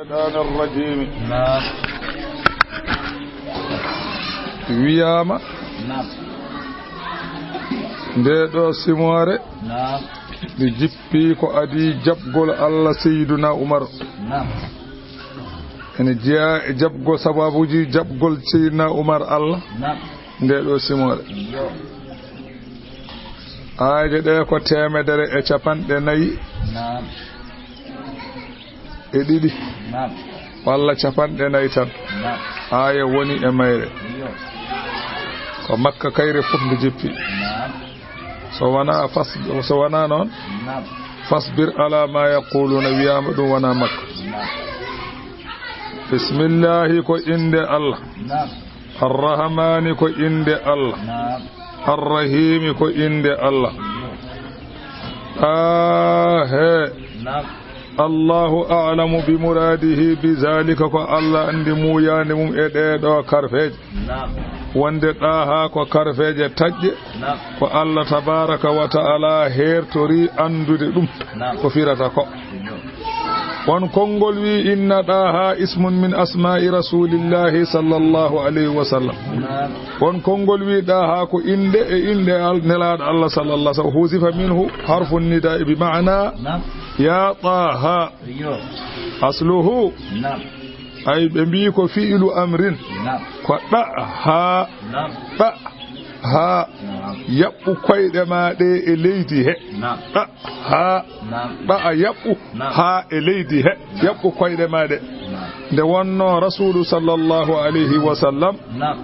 الشيطان الرجيم نعم وياما نعم ndeɗo simore نعم ɗi jippi ko adi jabgol Allah Seydina Umar نعم ene jeeya e jabgol sababuji jabgol Seydina Umar Allah نعم ndeɗo simore ayde ɗe ko 150 نعم e ɗiɗi نعم walla 4 tan نعم aya woni e mayre ko Makka kayre fof nde jippi نعم so wana noon نعم fasbir ala ma yaquluna wiyama ɗum wona Makka نعم bismillahi ko inde Allah نعم arrahmani ko inde Allah نعم arrahimi ko inde Allah نعم Allahu a'lamu bi muradihi bi zalika ko Allah andi muyande mum e ɗeɗo karfeje نعم wonde ɗaha ko karfeje tajƴe نعم ko Allah tabaraka wa ta'ala hertori andude ɗum نعم ko firata ko won konngol wi inna ɗaha ismun min asma'i rasulillahi sallallahu alayhi wa sallam نعم won konngol wi ɗaha ko inde e inde nelaɗo Allah sallallahu alaihi wa sallam husifa minhu harfu nida'i bi ma'na نعم ya طه asluhu نعم ay ɓe mbi ko fi'lu amrin نعم ko ɗa ha نعم ɗa ha نعم yaɓɓu koyɗe ma ɗe e leydi he نعم ɗa ha نعم ɗa a yaɓɓu ha e leydi he yaɓɓu koyɗe ma ɗe nde wonno rasulu sallallahu alayhi wa sallam نعم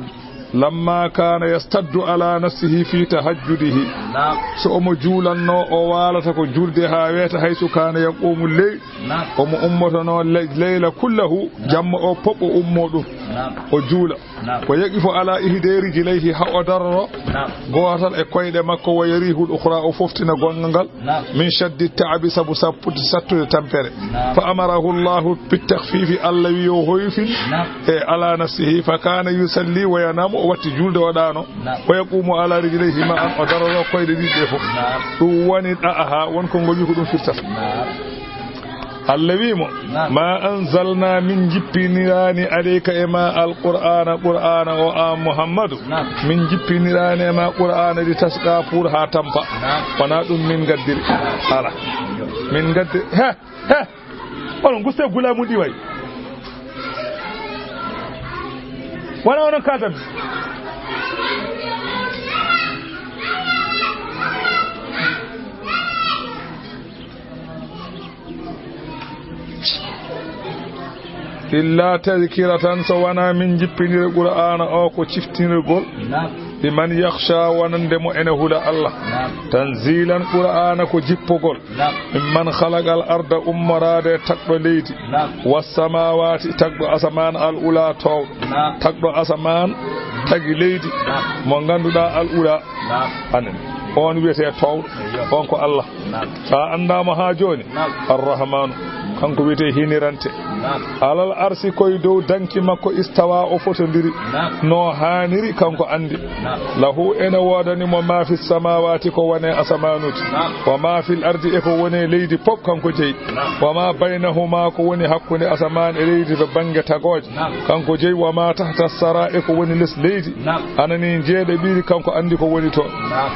lamma kana yastaddu ala nafsihi fi tahajjudihi نعم so omo juulanno o walata ko julde ha weta haysu kana yaqumu ley نعم omo ummotono leyla kullahu jamma o poppo ummo ɗum نعم o juula نعم ko yaqifo ala ihderi jilayhi ha o darro نعم gotal e koyɗe makko wa yarihul ukhra o foftina gongal ngal نعم min shaddi ta'abi sabu sappude sattude tampere نعم fa amarahu Allahu bitakhfifi Allah wi o hoyfin نعم e ala nafsihi fa kana yusalli wa yanamu o watti julde waɗano نعم o yaqumu ala rijlayhi ma an o darro koyɗe ɗiɗi fof نعم ɗum woni ɗa'aha wonko ngol wi ko ɗum firtata نعم Allah wimo ma anzalna min jippinirani alayka e ma alqur'ana o a Muhammadu min jippinirani e ma qur'ana di tasqa pour ha tampa wana ɗum min gaddiri ala min gaddi he onon guste gulamu ɗi way wana onon kadam illa tadhkiratan so wana min jippinir qur'ana o ko ciftinirgol liman yakhsha wonande mo ene hula Allah tanzilan qur'ana ko jippogol mimman khalaqal arda ummarade tagdo leydi was samawati tagdo asaman al ula taw tagdo asaman tagi leydi mo ganduda al ula anen on wiyete taw on ko Allah sa andama ha joni arrahman kanko wiyete hinirante alal arsi koye dow danki makko istawa o fotodiri no haniri kanko andi lahu ene wodanimo ma fi samawati ko wone asamanuti wa ma fil ardi e ko woni leydi pop kanko jeyi wa ma baynahuma ko woni hakkunde asaman e leydi to bange tagoje kanko jeyi wa ma tahta sara e ko woni les leydi anani jeede ɓiri kanko andi ko woni to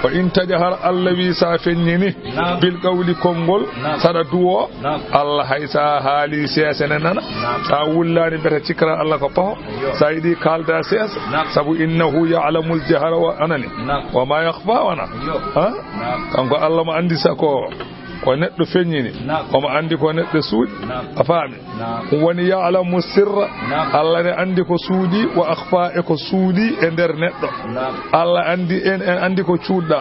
fa in tajahar Allah wi sa fennini bil qawli kongol sada duwo Allah haysa haali sesene nana sa wullani beta cikra Allah ko paho sa yidi kalda ses sabu innahu ya'lamul jahra wa anani wa ma yakhfa wana ha kanko Allah mo andi sako ko neddo fenyini o mo andi ko neddo suudi a faami woni ya'lamu sirra Allah ne andi ko suudi wa akhfa e ko suudi e der neddo Allah andi en andi ko cuudda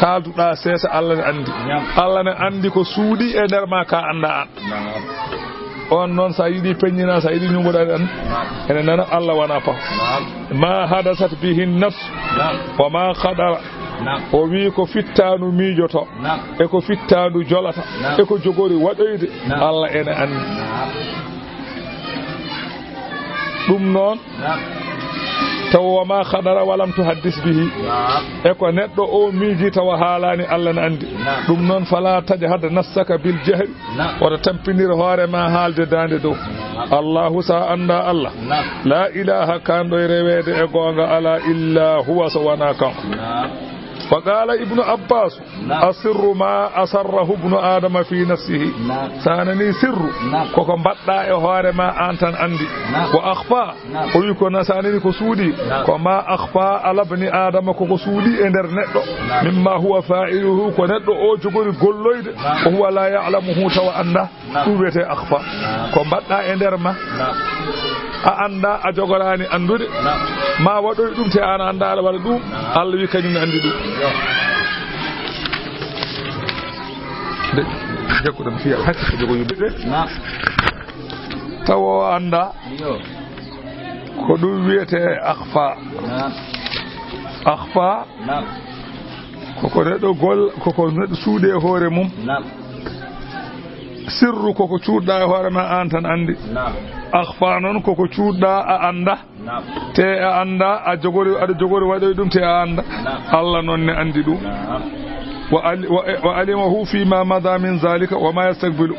kalduɗa sesa Allah ne andi Allah ne andi ko suudi e der ma ka anda an on noon sa yiɗi peññina sa yiɗi ñugoɗaɗe an ene nana Allah wona pa ma hadasat bihi nafs wa ma khadara o wi ko fittanu miijoto e ko fittanu jolata e ko jogori waɗoyde Allah ene andi ɗum noon taw ma khadara walam tuhaddis bihi e ko neddo o miiji taw haalani Allah na andi dum non fala tajhad nafsaka bil jahl wa tampinir hoore ma haalde dande do Allahu sa anda Allah la ilaha kando rewede e gonga ala illa huwa sawana kan فقال ابن عباس أسر ما أسره ابن آدم في نفسه سانني سر كوكو بدأ يهار ما أنتن عندي وأخفى ويكون سانني كسودي كما أخفى على ابن آدم كوكو سودي إنترنت مما هو فاعله كنت أو جبر قلويد وهو لا يعلمه تو أنه توبته أخفى كما بدأ إنترما a anda a jogorani andude ma waɗoy ɗum te an anda ala wala ɗum Allah wi kañum andi ɗum de jakkuɗam fiya hakki ko jogo yudde tawo anda ko ɗum wiyete akhfa koko neɗɗo gol koko neɗɗo suuɗe hoore mum sirru koko cuuɗɗa e hoore ma an tan andi akhfa non koko cuuɗɗa a anda te a anda a jogori aɗa jogori waɗoy ɗum te a anda Allah noon ne andi ɗum wa alimahu fima mada min zalika wa ma yastaqbilu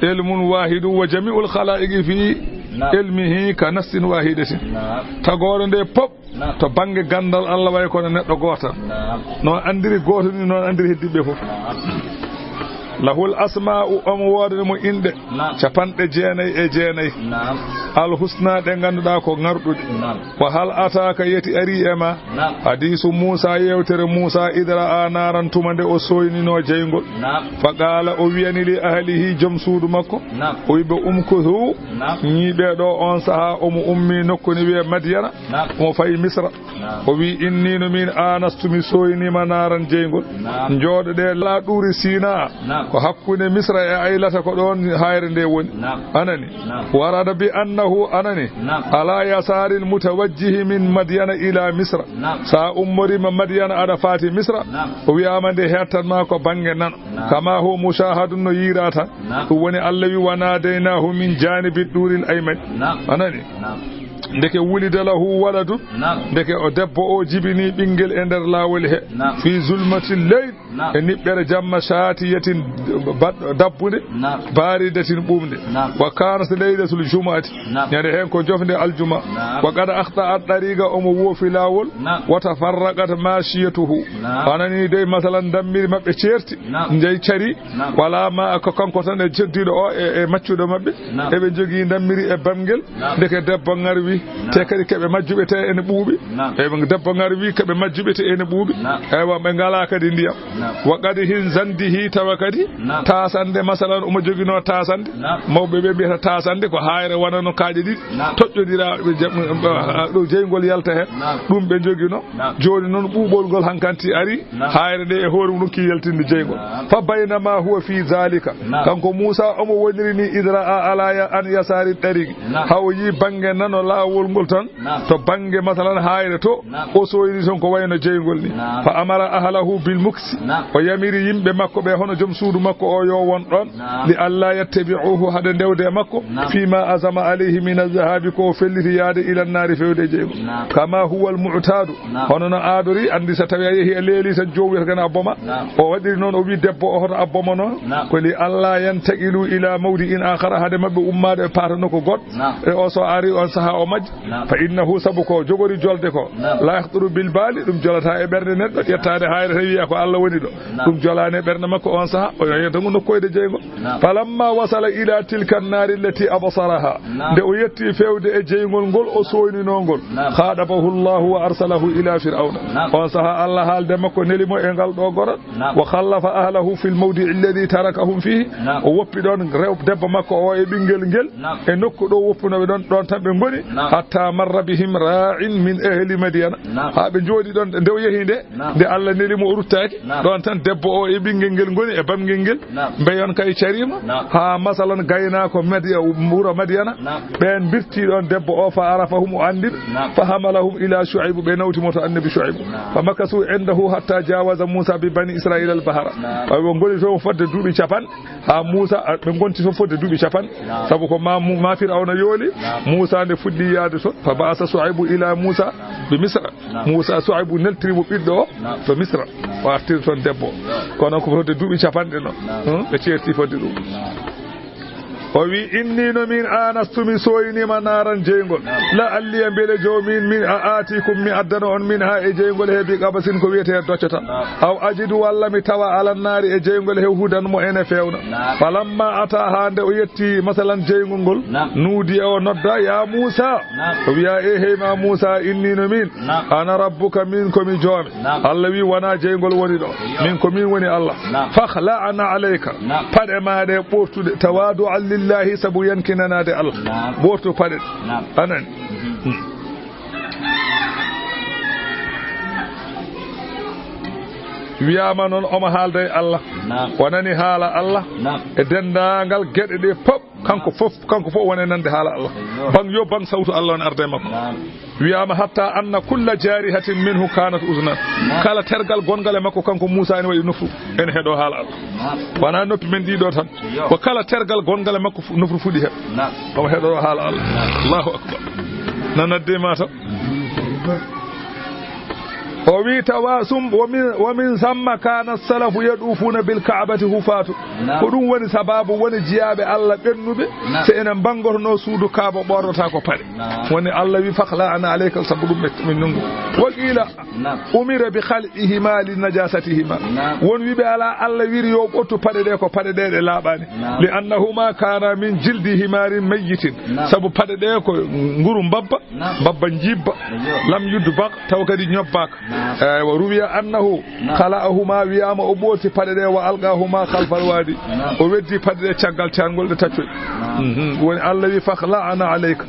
ilmun wahidu wa jami'ul khalaiqi fi ilmihi ka nafsin wahidatin tagore nde pop to bange gandal Allah way kono neɗɗo gotal non andiri goto ni non andiri heddiɓe fof lahul asma'u amwadu mo inde capanɗe jeenayi e jeenayi al husna ɗe ganduɗa ko ngarɗuɗe wa hal ataka yeti ari ema hadisu Musa yewtere Musa idra a naran tuma nde o soynino jeygol fa qala o wiyani li ahlihi joom suudu makko o wiɓe umkuthu ñiɓe ɗo on saaha omo ummi nokkuni wiye Madyana omo fayi Misra o wi inni no min anastumi soynima naran jeygol jooɗoɗe laaɗuri Sina ko hakkunde Misra e Aylata ko ɗon hayre nde woni anani warada bi annahu anani ala yasaril mutawajjihi min Madyana ila Misra sa ummorima Madyana aɗa faati Misra o wiyama nde hettanma ko bange nano kama ho mushahadun no yirata ɗum woni Allah wi wanadaynahu min janibi ɗuril ayman anani ndeke wulida lahu waladun ndeke o debbo o jibini ɓinguel e nder lawol he fi zulmati leyl e niɓɓere jamma shatiyatin dabbude baridatin ɓumde wa kanat laylatul jumu'ati ñande hen ko jofde aljuma wa qad akhta ad-dariqa omo wofi lawol wa tafarraqat mashiyatuhu anani dey masalan dammiri mabɓe certi jeyi cari wala ma ko kanko tan e jeddiɗo o e maccuɗo mabɓe eɓe jogui dammiri e bamguel ndeke debbo ngarwi te kadi keɓe majjuɓe te ene ɓuuɓi eɓe debbo ngarwi keɓe majjuɓe te ene ɓuuɓi eywa ɓe ngala kadi ndiyam wa qad hin zandihi tawa kadi tasande masalan omo jogino tasande mawɓe ɓe mbiyata tasande ko hayre wonano kaaƴe ɗiɗi toƴƴodira ɗo jeygol yalta hen ɗum ɓe jogino joni noon ɓuuɓol ngol hankanti ari hayre nde e hoore mum ki yaltinde jeygol fa baynama huwa fi zalika kanko Musa omo wonirini idra a alaya an yasari ɗariqi haw yi bange nano lawol ngol tan to bange masalan hayre to o soyni ton ko wayno jeygol ni fa amara ahlahu bil muksi o yamiri yimɓe makko ɓe hono joom suudu makko o yo won ɗon li alla yattabi'uhu hade ndewde makko fima azama alayhi min az-zahabi ko felliti yaade ila an-nari fewde jeygol kama huwa al-mu'tadu hono no aadori andi sa tawi yehi e leeli tan jowi tan abboma o waɗiri noon o wi debbo o hoto abboma noon ko li alla yantaqilu ila mawdi'in akhara hade mabɓe ummade e patano ko goɗɗo e o so ari on saha o majji fa innahu sabu ko jogori jolde ko la yahturu bil bali ɗum jolata e ɓerde neɗɗo ƴettade hayre tan wiya ko Allah woni ɗo ɗum jolani e ɓerde makko on saha o yeytangu nokkoyde jeygol falamma wasala ila tilka an-nari allati absaraha nde o yetti fewde e jeygol ngol o soyninongol khadabahu Allah wa arsalahu ila fir'auna on saha Allah haalde makko nelimo e ngal ɗo gorat wa khallafa ahlahu fil mawdi'i alladhi tarakahum fihi o woppi ɗon rew debbo makko o e ɓinguel ngel e nokku ɗo woppunoɓe ɗon tan ɓe ngoni hatta marra bihim ra'in min ahli Madyana ha ɓe jooɗi ɗon nde o yehi nde Allah nelimo o ruttaki ɗon tan debbo o e ɓinguel ngel ngoni e bamguel ngel mbeyon kay carima ha masalan gaynako wuro Madyana ɓen birti ɗon debbo o fa arafahum o andiɓe fa hamalahum ila Shu'ayb ɓe nawtimo to annabi Shu'ayb fa makasu indahu hatta jawaza Musa bi bani Israila al-bahra ɓe ngoni to fodde duuɓi capan ha Musa ɓe gonti to fodde duuɓi capan sabu ko ma Fir'auna yooli Musa nde fuɗɗi yaade to fa ba'asa Su'aybu ila Musa bi Misra Musa Su'aybu neltirimo ɓiɗɗo o to Misra o artiri toon debbo kono ko fotde duuɓi capanɗe no ɓe ceerti fodde ɗum o wi inni no min anastu mi soynima naran jeygol la alliya beele jawmin min a aatikum mi addana on min ha e jeygol heebi qabasin ko wiyete doccata aw ajidu walla mi tawa alan naari e jeygol he hudanmo ene fewna falamma ata ha nde o yetti masalan jeygol ngol nuudi e o nodda ya Musa o wiya e heyma Musa inni no min ana rabbuka min komi joomi Allah wi wona jeygol woni ɗo min ko min woni Allah fakhla'na alayka paɗe maɗe ɓoftude tawadu lillahi sabu yankinanade Allah ɓoftu paɗe anani wiyama noon omo haalda e Allah wonani haala Allah e dendagal gueɗe ɗe pop kanko fof wone nande haala Allah bang yo bang sawtu Allah woni arde makko wiyama hatta anna kulla jarihatin minhu kanat uznan kala tergal gongal e makko kanko Musa ene waɗi nofru ene heeɗo haala Allah wona noppi men ɗiɗo tan ko kala tergal gongal e makko nofru fuɗi he omo heeɗo haala Allah Allahu akbar nanaddema tan o wi tawasum wa min samma kana salafu yadufuna bil ka'bati hufatu ko ɗum woni sababu woni jiyaɓe Allah ɓennuɓe so enen bangotono suudu kaaba ɓornata ko paɗe woni Allah wi fakhla ana alayka sabu ɗum min nungu wa qila umira bi khal'ihima li najasatihima won wiɓe ala Allah wiri yo ɓottu paɗe ɗe ko paɗe ɗe ɗe laaɓani li annahuma kana min jildi himarin mayyitin sabu paɗe ɗe ko nguru babba jibba lam yuddu bak taw kadi ñobbaka wa ruwiya annahu khala'ahuma wiyama o ɓooti paɗe ɗe wa alqahuma khalfal wadi o weddi paɗe ɗe caggal cangol ɗe taccoy woni Allah wi fakhla'na alayka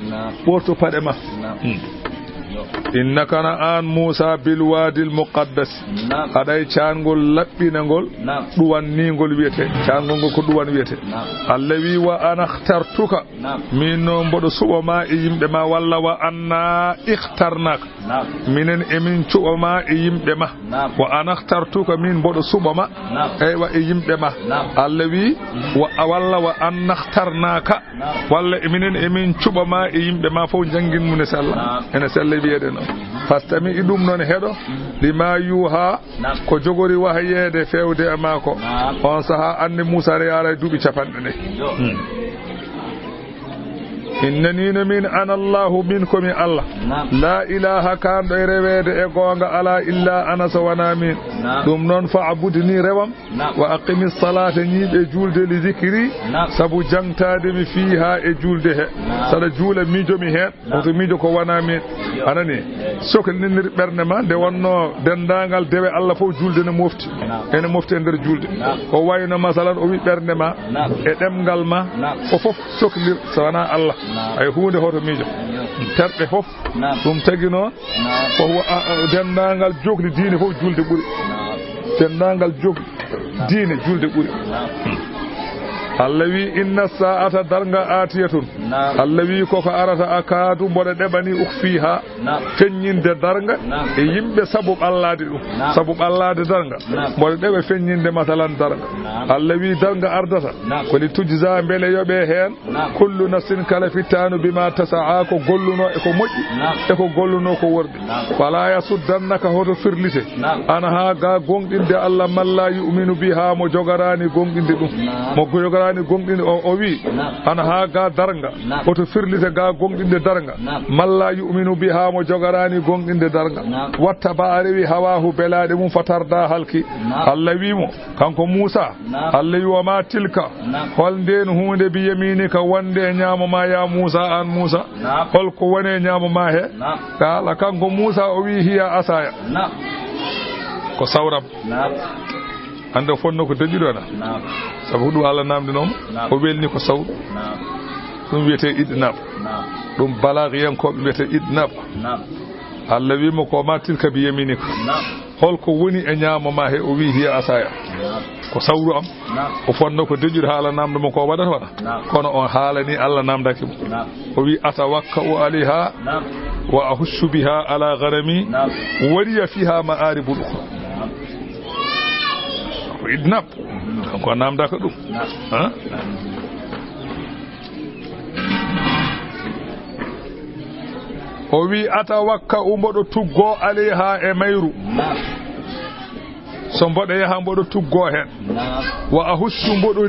ɓorto paɗe ma innaka na an Musa bil wadi al muqaddas aday caangol labbinagol duwanningol wiyete caangol ngol ko duwan wiyete Allah wi wa ana ikhtartuka min no mbodo subo ma e yimbe ma walla wa anna ikhtarnak minen emin cubo ma e yimbe ma wa ana ikhtartuka min mbodo subo ma e wa e yimbe ma Allah wi wa walla wa anna ikhtarnaka walla minen emin cubo ma e yimbe ma fo jangin mun sella ene sella wiede no fastami idum non hedo lima yuha ko jogori wahayede fewde e mako on saha anni Musa re ara dubi capande ne innani min ana Allah minkum Allah la ilaha kan do rewede e gonga ala illa ana sawana min dum non fa'budni rewam wa aqimis salata nyibe julde li zikri sabu jangtade mi fiha e julde he sada jula mijo mi he to mijo ko wana min anani sokol ninir berne ma de wonno dendangal dewe Allah fo julde ne mofti ene mofti nder julde o wayno masalan o wi berne ma e demgal ma fof soklir sawana Allah ay hunde hoto mijo terbe fof dum tagino ko dendangal jogli diine fof julde buri dendangal jogli diine julde buri Allah wi inna sa'ata darga atiyatun Allah wi ko arata akadu bode debani ukhfiha fenyinde darga e yimbe sabu ballade dum sabu ballade darga bode debe fenyinde masalan darga Allah wi darga ardata ko li tujza bele yobe hen kullu nafsin kala fitanu bima tasa'a ko golluno e ko moji e ko golluno ko wordi wala yasuddannaka hoto firlite ana ha ga gongdinde Allah malla yu'minu biha mo jogarani gongdinde dum mo jogarani gongdinde o wi ana ha ga darga oto firlite ga gongdinde darga malla yu'minu biha mo jogarani gongdinde darga watta baarewi hawahu belade mum fatarda halki Allah wi mo kanko Musa Allah wi wa ma tilka holden hunde bi yaminika wonde nyaamo ma ya Musa an Musa hol ko wone nyaamo ma he kala kanko Musa o wi hiya asaya ko sawram ande fonno ko dejido na sabu du Allah namdi non o welni ko saw dum wiete idnab dum balaghiyan ko wiete idnab Allah wi mo ko ma tilka bi yaminika holko woni e nyaamo ma he o wi hiya asaya ko sawru am o fonno ko dejido hala namdo mo ko wadata wada kono on halani Allah namdaki mo o wi atawakka alaiha wa ahushu biha ala gharami wariya fiha ma'aribul ukhra idnab ko namda ko dum ha o wi atawakka umbodo tuggo alayha e mayru so mboɗo yaha mboɗo tuggo hen wa ahussu mboɗo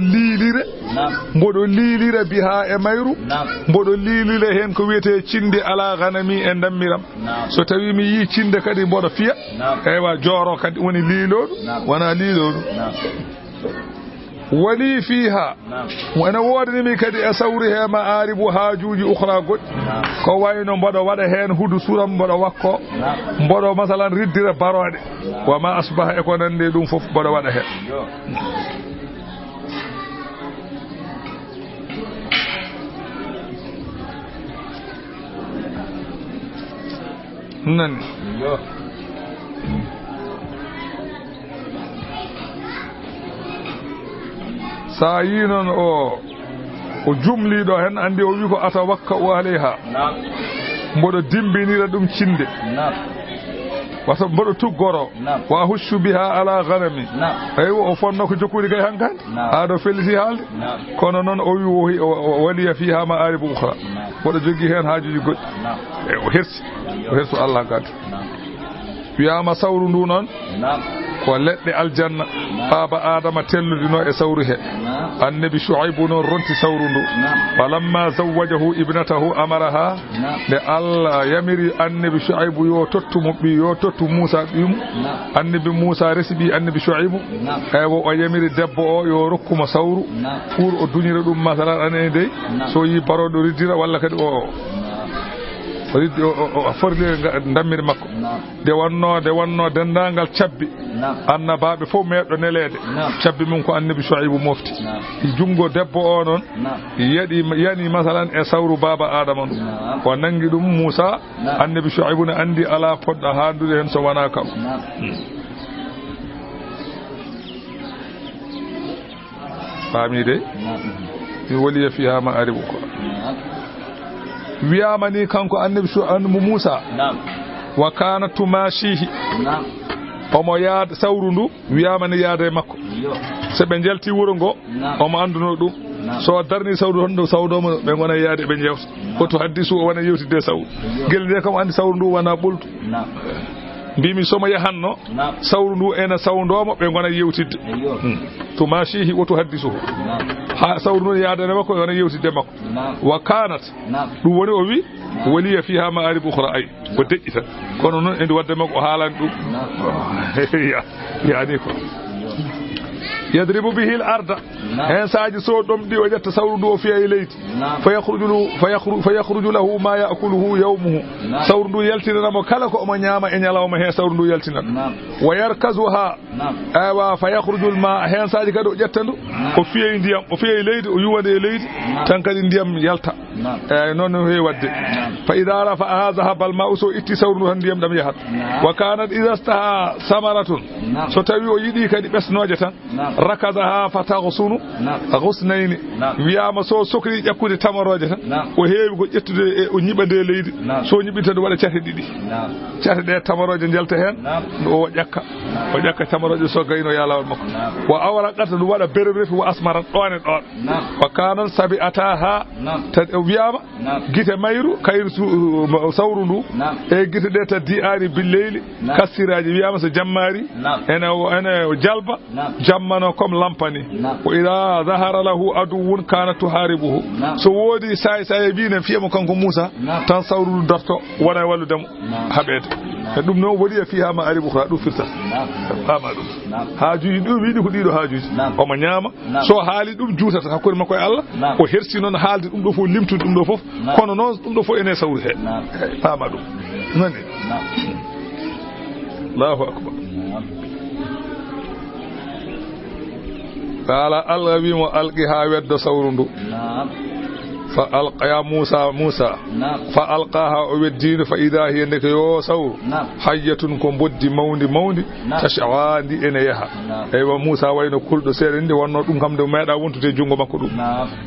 liilire biha e mayru mboɗo liilire hen ko wiyete cinde ala ganami e dammiram so tawi mi yi cinde kadi mboɗo fiya eywa jooro kadi woni liiloɗo wona liiloɗo wali fiha wana wodani kadi e sawri he ma'aribu hajuji ukhra goɗɗi ko wayno mboɗo waɗa hen hudu suram mboɗo wakko mboɗo masalan riddira barode wa ma asbaha e ko nande ɗum fof mboɗo waɗa hen nani sa yi noon o jumliɗo hen andi o wi ko atawakka u alayha mboɗo dimbinira ɗum cinde wata mboɗo tuggoro wa hussu biha ala ganami eywa o fonno ko jokkude kay hankande haɗo felliti haalde kono noon o wi o waliya fiha ma'aribu ukhra mboɗo jogui hen haajuji goɗɗi e o hersu Allah gadi wiyama sawru ndu noon ko leɗɗe aljanna baba adama telludino e sawru he annabi shuaibu noon ronti sawru ndu falamma zawwajahu ibnatahu amaraha nde Allah yamiri annabi shuaibu yo tottumo ɓi yo tottu Musa ɓimu annabi Musa resi ɓi annabi shuaibu eywo o yamiri debbo o yo rokkuma sawru pour o duñira ɗum masalan anene dey so yi baroɗo riddira walla kadi o forli dammiri makko de wonno dendagal cabbi annabaɓe fof meɗɗo nelede cabbi mum ko annabi shuaibu mofti jungo debbo o noon yani masalan e sawru baba adama ɗum o nangi ɗum Musa annabi shuaibu ne andi ala poɗɗo handude hen so wona kam faami de mi woliya fiha ma'aribu ko wiyamani kanko annabi Musa wa kana tumashihi omo yaada sawru ndu wiyamani yaada e makko so ɓe jalti wuro ngo omo anduno ɗum so darni sawru hondo sawdomo ɓe gona yaade ɓe jewta hoto haddisu o wona yewtide sawru gel de kam andi sawru ndu wona ɓoltu mbimi somo yahanno sawru ndu ena sawdomo ɓe gona yewtidde tumashihi woto haddisu ha sawru ndu yaadane makko wona yewtidde makko wa kanat ɗum woni o wi waliya fiha ma'arib ukhra ay o deƴƴita kono noon endi wadde makko o haalani ɗum yani ko yadribu bihi al-arda hen saaji so ɗomɗi o ƴetta sawru ndu o fiya e leydi fa yakhruju lahu ma ya'kuluhu yawmuhu sawru ndu yaltinanamo kala ko omo ñaama e ñalawma hen sawru ndu yaltinan wa yarkazuha aywa fa yakhruju al-ma hen saaji kadi o ƴetta ndu o fiya ndiyam o fiya e leydi o yuwade e leydi tan kadi ndiyam yalta eyyi noon no heewi wadde fa idha rafa'a dhahaba al-ma'u so itti sawru ndu tan ndiyam ɗam yahat wa kanat idha staha samaratun so tawi o yiɗi kadi ɓesnoje tan rakazaha fataghsunu ghusnayni wiyama so sokri ƴakkude tamaroje tan o heewi ko ƴettude o ñiɓande leydi so ñiɓita ɗo waɗa cate ɗiɗi cate ɗe tamaroje jalta hen o ƴakka tamaroje so gayno yalawol makko wa awra qata ɗum waɗa berrefi wa asmaran ɗon e ɗon wa kanan sabi ataha wiyama gite mayru kayru sawru ndu e gite ɗe taddi ari billeyli kassiraji wiyama so jammari ene jalba jammano comme lampani wa ida zahara lahu aduwwun kana tuharibuhu so wodi say bine fiyamo kanko Musa tan sawru darto wona walludemo haɓede e ɗum noon wodi fiha ma aribu kha ɗum firta fama ɗum haajuji ɗum wiɗi ko ɗiɗo haajuji omo ñaama so haali ɗum juutata hakkude makko e Allah o hersi noon haalde ɗum ɗo fof limtude ɗum ɗo fof kono noon ɗum ɗo fof ene sawru he fama ɗum nani Allahu akbar قال ألغي وألقها ود سورندو فألقى موسى فألقاها ودين فإذا هي نك يو سور حية كم بدي موندي تشعوان دي إنيها أيوة موسى وين كل سيرندي وانو دم كم دم ماذا وانتو تجونغ مكودو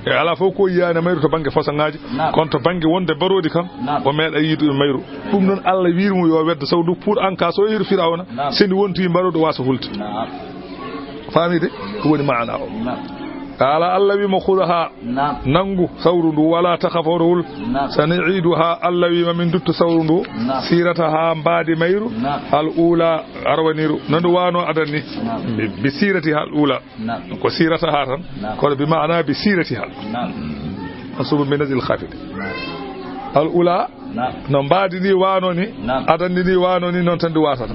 على فوقو يا نميرو تبانج فسنجاج كنت تبانج وند برودي كم وماذا يدو نميرو دم نون الله ويرمو يو ود سورندو pour أنك سوير فيراونا سند وانتو يمبرو دواسو هولت فاهمي دي هو المعنى ala allawi mo khudha nangu sawrundu wala takhafurul sani'iduha allawi min duttu sawrundu sirataha mbadi mayru al ula arwaniru nandu wano adanni bi siratiha al ula ko sirataha tan ko bi maana bi siratiha asbu min al khafid al ula no mbaadi ni wano ni adandi ni wano ni non tan di watata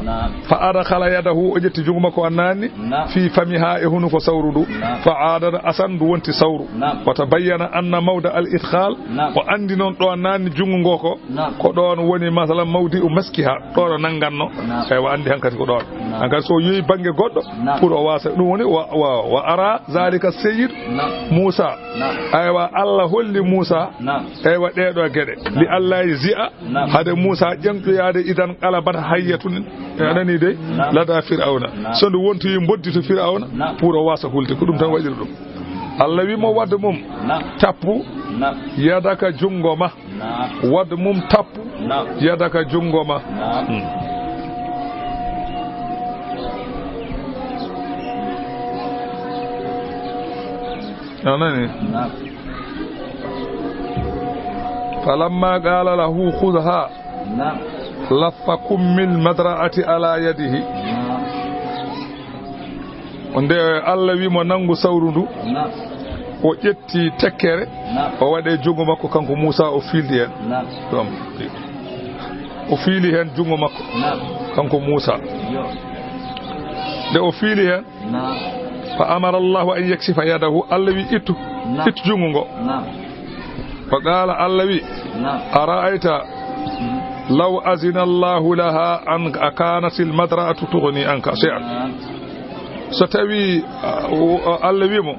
fa adkhala yadahu o jetti jungo makko annani fi famiha e hunu ko sawrudu fa adada asandu wonti sawru wa tabayyana anna mawda al idkhal o andi non do annani jungo ngoko ko don woni masalan mawdi o maskiha do nanganno e wa andi hankati ko don hankati so yoyi bange goddo pour o wasa dum woni wa ara zalika sayyid Musa aywa Allah holli Musa aywa dedo gede li Allah hade Musa jantoyaade idan qalabat hayyatun anani de lada fir'auna so ndu wonti boddito fir'auna pour o wasa hulde ko dum tan wajiri dum Allah wi mo wadde mum tappu yadaka jungoma wadde mum tappu yadaka jungoma anani فلما قال له خذها لف كم المدرعة على يده onde Allah wi mo nangu sawrundu o ƴetti tekkere o waɗe jungo makko kanko Musa o fiildi hen ɗum o fiili hen jungo makko kanko Musa de o fiili hen fa amara Allah an yaksifa yadahu Allah wi ittu jungo ngo فقال اللوي أرأيت لو أذن الله لها أن أكانت المدرعة تغني عنك شيئا ستوي اللوي مو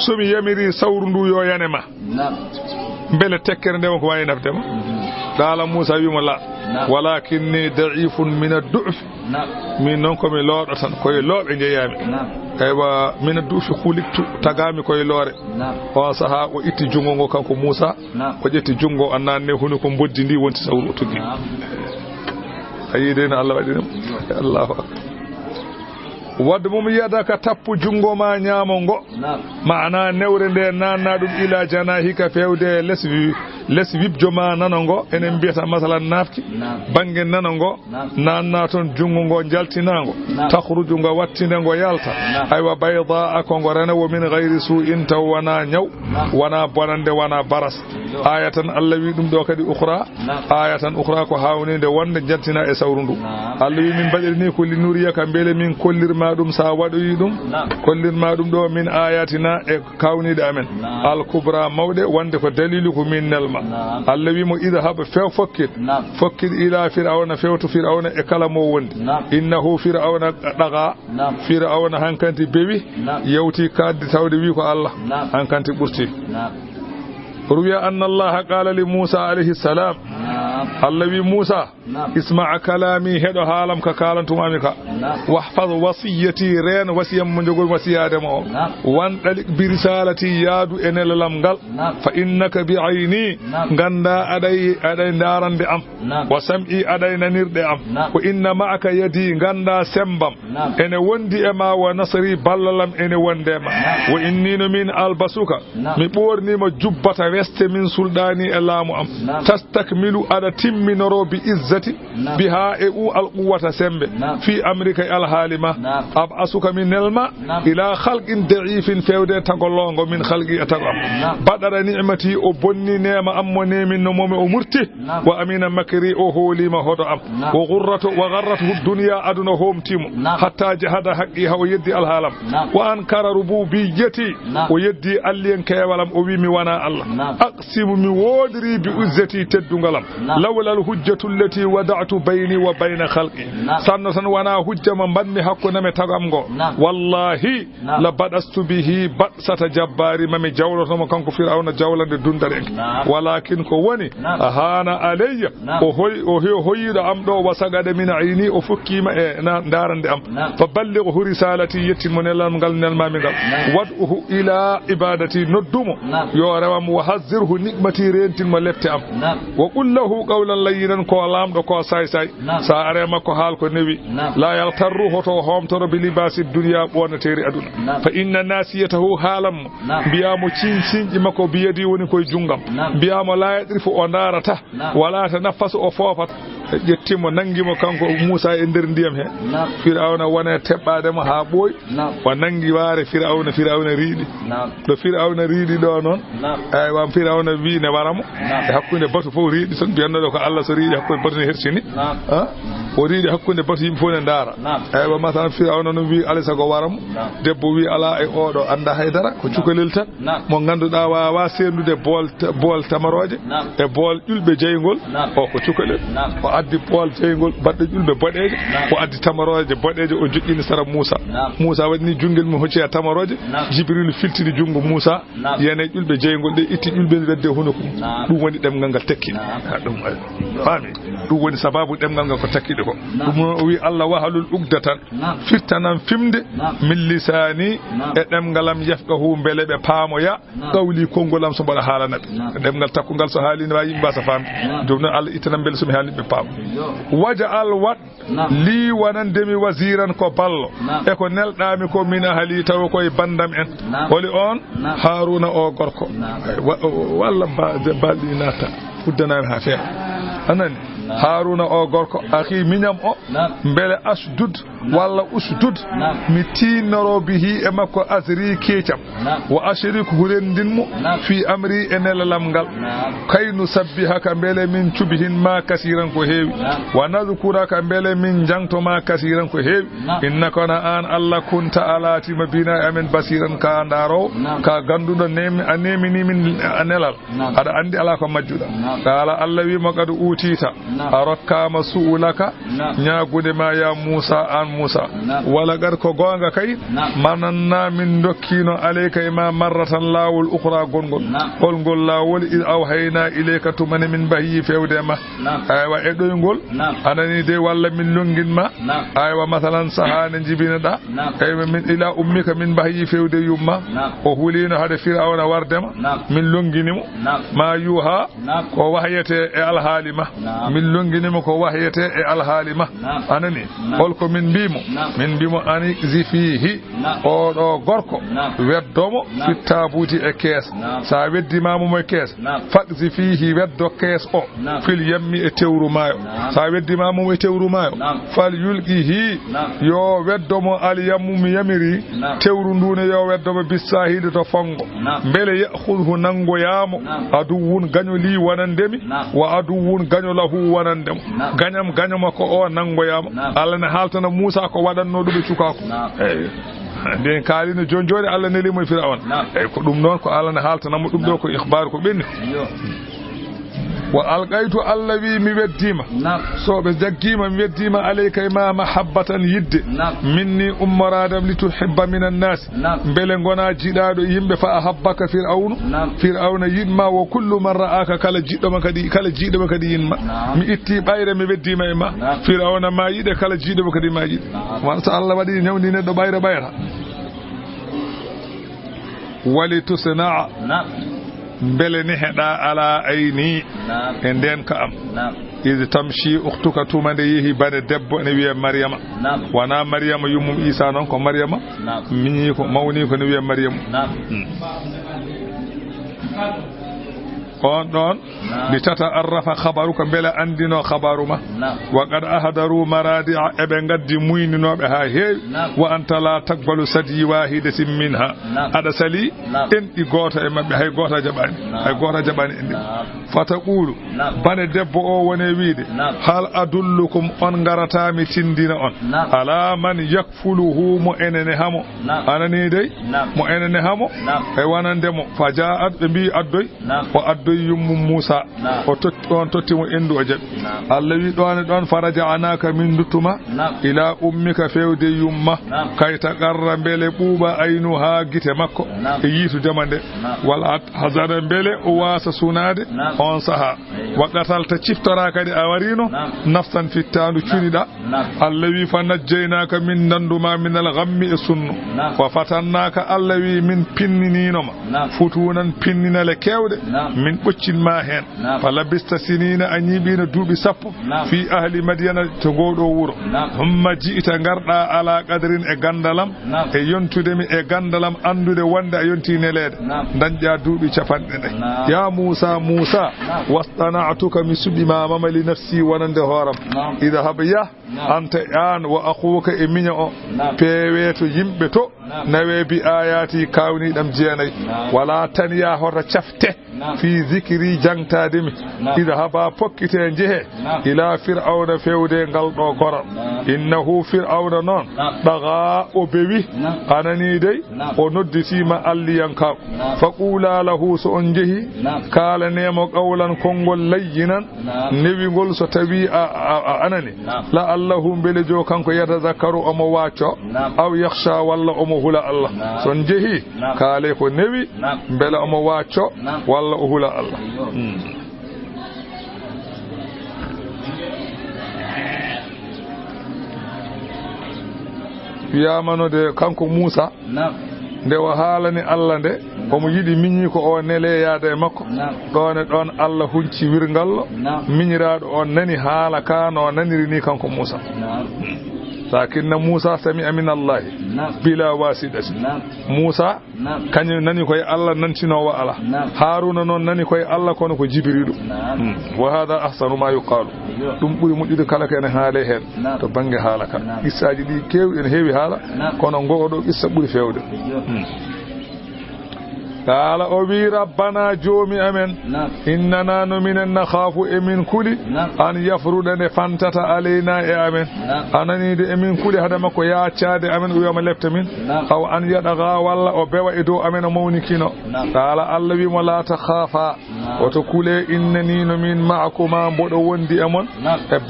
سمي يمري سورندو يو ينما بل تكر ندم كو واي نفتم قال موسى يوم لا ولكني ضعيف من الضعف من نونكم لور tan koy loobe jeyami aywa min duufi khuliktu tagami koy lore o saha o itti jungo ngo kanko Musa o jetti jungo annane hunu ko boddi ndi wonti sawru tuggi ayide na Allah wadi Allahu akbar wadde mum yadaka tappu jungo ma nyamo ngo maana newre nde nanna dum ila janahika fewde les wibjo ma nanongo enen bieta masalan nafki bangen nanongo nanna ton jungo ngo jaltinango takhruju ngo wattinde ngo yalta aywa bayda akongo rena wo min ghairi su'in tawana nyaw wana bonande wana baras ayatan Allah wi dum do kadi ukhra ayatan ukhra ko hawninde wonde jaltina e sawrundu Allah wi min badirni ko linuriyaka bele min kollirma dum sa wadoyi dum kollirma dum do min ayatina e kawnide amen al kubra mawde wonde ko dalilu ko min nelma Allah wi mo ida haba few fokkit ila fir'auna fewtu fir'auna e kala mo wondi innahu fir'auna daga fir'auna hankanti bewi yewti kaddi tawde wi ko Allah hankanti burti روي أن الله قال لموسى عليه السلام الذي موسى اسمع كلامي هدو حالم ككالن تمامك واحفظ وصيتي رين وصيا من جوغل وصيا دمو وان دلك برسالتي يادو ان للمغال فانك بعيني غندا اداي داران دي ام وسمعي اداي ننير دي ام وان معك يدي غندا سمبم ان وندي اما ونصري بللم ان وندما واني من البسوك مي بورني ما جبتا weste min suldani e laamu am tastakmilu ada timminoro bi izzati biha e u al quwwata sembe fi amrika al halima ab asuka min nelma ila khalqin da'ifin fewde tagolongo min khalqi atagam badara ni'mati o bonni nema am mo nemin no momi o murti wa amina makri o holima hodo am wa gharratu dunya aduna homtimo hatta jahada haqqi ha o yeddi al halam wa ankara rububiyyati o yeddi alliyen kewalam o wi mi wana Allah أقسم من وادري بعزتي تدنغلم لولا الحجة التي وضعت بيني وبين خلقي سنة وانا حجة من بني حق نمي تغمغو والله لبدست به بأسة جباري ممي جولة مكانكو فرعون جولة دندرين ولكن كواني أهانا علي وهي دا أمدو وسقد من عيني وفكي ما دارن دي أم فبلغه رسالتي يتمنى لنغل نلما منغل وادعه إلى عبادتي ندومو يورم وحزره نقمتي رينتين ما لفت أم وقل له قولا qawlan layyinan ko lamdo ko say sa are makko haal ko newi la yaltarru hoto homtoro bi libasi dunya bonateri aduna fa inna nasiyatahu halam biyamo cincinji makko biyadi woni koy jungam biyamo la yadrifu o darata wala ta nafasu o fofat jettimo nangimo kanko Musa e nder ndiyam he Fir'auna wona tebbade mo ha boy o nangi waare Fir'auna riidi do Fir'auna riidi do non ay wam Fir'auna wi ne waramo e hakkunde batu fo riidi son biyanno ko Allah so riidi hakkunde batu ne hersini o riidi hakkunde batu yimbe fo ne ndara ay wa masalan Fir'auna no wi alisa go waramo debbo wi ala e odo anda haydara ko cukalel tan mo ganduda wawa sendude bol tamaroje e bol julbe jeygol o ko cukalel o addi bol jeygol badde julbe bodeje o addi tamaroje bodeje o joggini sara Musa wadni jungel mo hocci tamaroje Jibril filtidi jungo Musa yene julbe jeygol de itti julbe wedde hono dum woni demgal ngal tekki dum fami dum woni sababu demgal ngal ko takkide ko dum wi Allah wahalul ugdatan firtanan fimde min lisani e demgalam yafqahu bele be paamoya qawli kongolam so bada halanabe demgal takkungal so halini wa yimba sa fam dum Allah itanam bel so mi halni be paam waja'al wat li wanandemi waziran ko ballo e ko neldami ko mina hali taw koy bandam en woli on Haruna o gorko walla baldi nata fuddanami ha fe anani Haruna o gorko akhi minyam o mbele asdud walla usdud mi tinoro bihi e makko azri kecam wa ashriku hurendinmo fi amri enelalam gal kaynu sabbihaka mbele min tubihin ma kasiran ko heewi wa nadhkuraka mbele min jangto ma kasiran ko heewi innaka an Allah kunta alati mabina amen basiran ka ndaro ka gandudo nemi ni min anelal ada andi ala ko majjuda qala Allah wi makadu utita arokkama su'ulaka nyaagude ma ya Musa wala gar ko gonga kay mananna min dokkino alayka ma marratan lawul ukhra gongol lawol il awhayna ilayka tumani min bahi fewde ma aywa e doyngol anani de walla min longin ma aywa masalan sahane jibina da aywa min ila ummika min bahi fewde yumma o hulino hade Fir'auna wardema min longinimo ma yuha ko wahyete e alhalima min longinimo ko wahyete e alhalima anani holko min bimo ani zifihi o do gorko weddomo fittabuti e kees sa weddimamo mo kees fakzi fihi weddo kees o fil yammi e tewru mayo sa weddimamo mo tewru mayo fal yulqihi yo weddomo al yammu mi yamiri tewru ndune yo weddomo bisahide to fongo mbele yakhudhu nango yamo aduwun gañoli wanandemi wa aduwun gañolahu wanandemo gañam ko o nango yamo Allah ne haltana Musa ko wadanno dum cukako den kalino jonjode Allah ne limo Fir'auna ko dum non ko Allah ne haltana mo dum do ko ikhbar ko benni wa alqaitu allawi mi weddima so be jaggima mi weddima alayka ma mahabbatan yidde minni ummaradam lituhibba minan nas bele gona jidado yimbe fa ahabbaka fir'auna yidma wa kullu man ra'aka kala jiddo ma kadi yinma mi itti bayre mi weddima e ma fir'auna ma yide kala jiddo ma kadi ma yide wan sa Allah wadi nyawni ne do bayra wali tusna bele ni heda ala ayni en den ka am izi tamshi ukhtuka tumande yehi bade debbo ne wiye Maryama wana Maryama yumum Isa non ko Maryama mi ko mawni ko ne wiye Maryama on don li tata arrafa khabaruka bela andino khabaruma wa qad ahdaru maradi'a ebe gaddi muyninobe ha heewi wa anta la taqbalu sadi wahidatin minha ada sali en di gota e mabbe hay gota jabani en fataqulu bane debbo o wone wiide hal adullukum on garata mi tindina on ala man yakfuluhu mo enene hamo anani dey mo enene hamo e wanandemo fajaat be bi addoy o addoy yummu Musa o totti mo endu o jabi Allah wi don faraja anaka min dutuma ila ummika fewde yumma kay taqarra bele buuba aynu ha gite makko e yitu demande wala hazara bele o wasa sunade on saha waqatal ta ciftora kadi awarino nafsan fitandu cunida Allah wi fa najjaynaka min nanduma min al-ghammi sunnu wa fatannaka Allah wi min pinninino ma futunan pinninale kewde min min boccin ma hen falabista sinina anyibina duubi sappo fi ahli madyana to godo wuro humma jiita garda ala qadrin e gandalam e yontudemi e gandalam andude wonde a yonti nelede dañƴa duubi capande de ya Musa wastana'tuka mi subima mamali nafsi wonande horam ida habya anta an wa akhuka e minya o pewe to yimbe to nawe bi ayati kawni dam jeenay wala tan ya hota cafte fi zikri jangtademi ida haba pokkite jehe ila fir'auna fewde ngal do goral innahu fir'auna non daga o bewi anani dey o nodditima alliyanka faqula lahu so on jehi kala nemo qawlan kongol layyinan newigol so tawi anani la allahu belejo kanko yata zakaru omo wacco aw yakhsha walla omo hula Allah son jehi kale ko newi bela omo wacco walla o hula Allah yamano de kanko Musa nde o haalani Allah nde omo yidi miñi ko o nele yaade e makko don Allah hunci wirgallo miñiraado on nani haala kano naniri ni kanko Musa lakinna Musa sami'a min Allah bila wasidati Musa kanyu nani koy Allah nantino wa ala Haruna non nani koy Allah kono ko Jibrilu wa hada ahsanu ma yuqalu dum buri muddude kala ken haale hen to bange halaka issaji di kew en heewi hala kono ngodo issa buri fewde قال أبي ربنا جومي أمن إننا نمن نخاف أمن كل أن يفرض فانتت علينا أمن أنني دي أمن كل هذا ما كويا تشاد أمن ويوم لفت من أو أن يدغى ولا أبوا إدو أمن مونكينو قال الله بما لا تخافا وتقول إنني نمن معكما بدو وندي أمن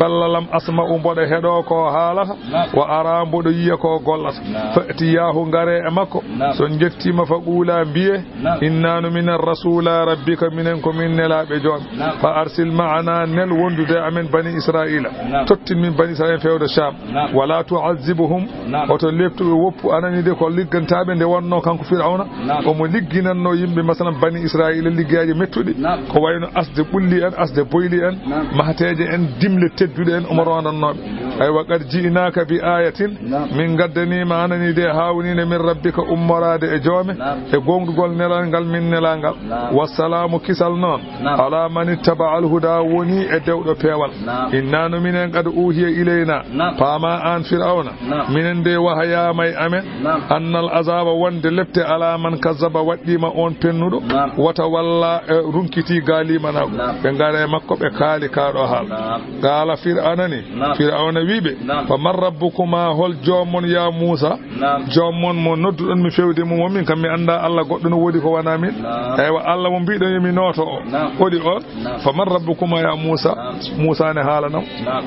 بل لم أسمع بدو هدوكو حاله وأرام بدو يكو غلط فأتياه غاري أمكو سنجتي مفقولا بيه إننا من الرسول ربك منكم من لا بجوم فأرسل معنا نل وندد من بني إسرائيل تتم من بني إسرائيل في الشام ولا تعذبهم وتلفت ووب أنا ندي كل لجن تابين دي ونو كان فرعون وملجنا إنه يم مثلا بني إسرائيل اللي جاي متودي كوين أصد بولي أن أصد بويلي أن ما هتاج أن دم لتدود أن أمرنا النبي أي وقد جئناك بآية من قدني ما أنا ندي هاونين من ربك أمرا دي جوم يقوم تقول نلانgal min nelangal wassalamu kisal non ala man ittaba al huda woni e dewdo pewal innanu minen qad uhiya ilayna fama an fir'auna minen de wahaya may amen annal azaba wonde lepte ala man kazzaba waddima on pennudo wata walla runkiti gali manago be ngare makko be kaali kaado hal gala fir'auna wibe fa man rabbukuma hol jomon ya Musa jomon mo noddudon mi fewde mo min kam mi anda Allah goddo no wodi ko wana min aywa Allah mo biido yemi noto o wodi on faman rabbukuma ya Musa ne halana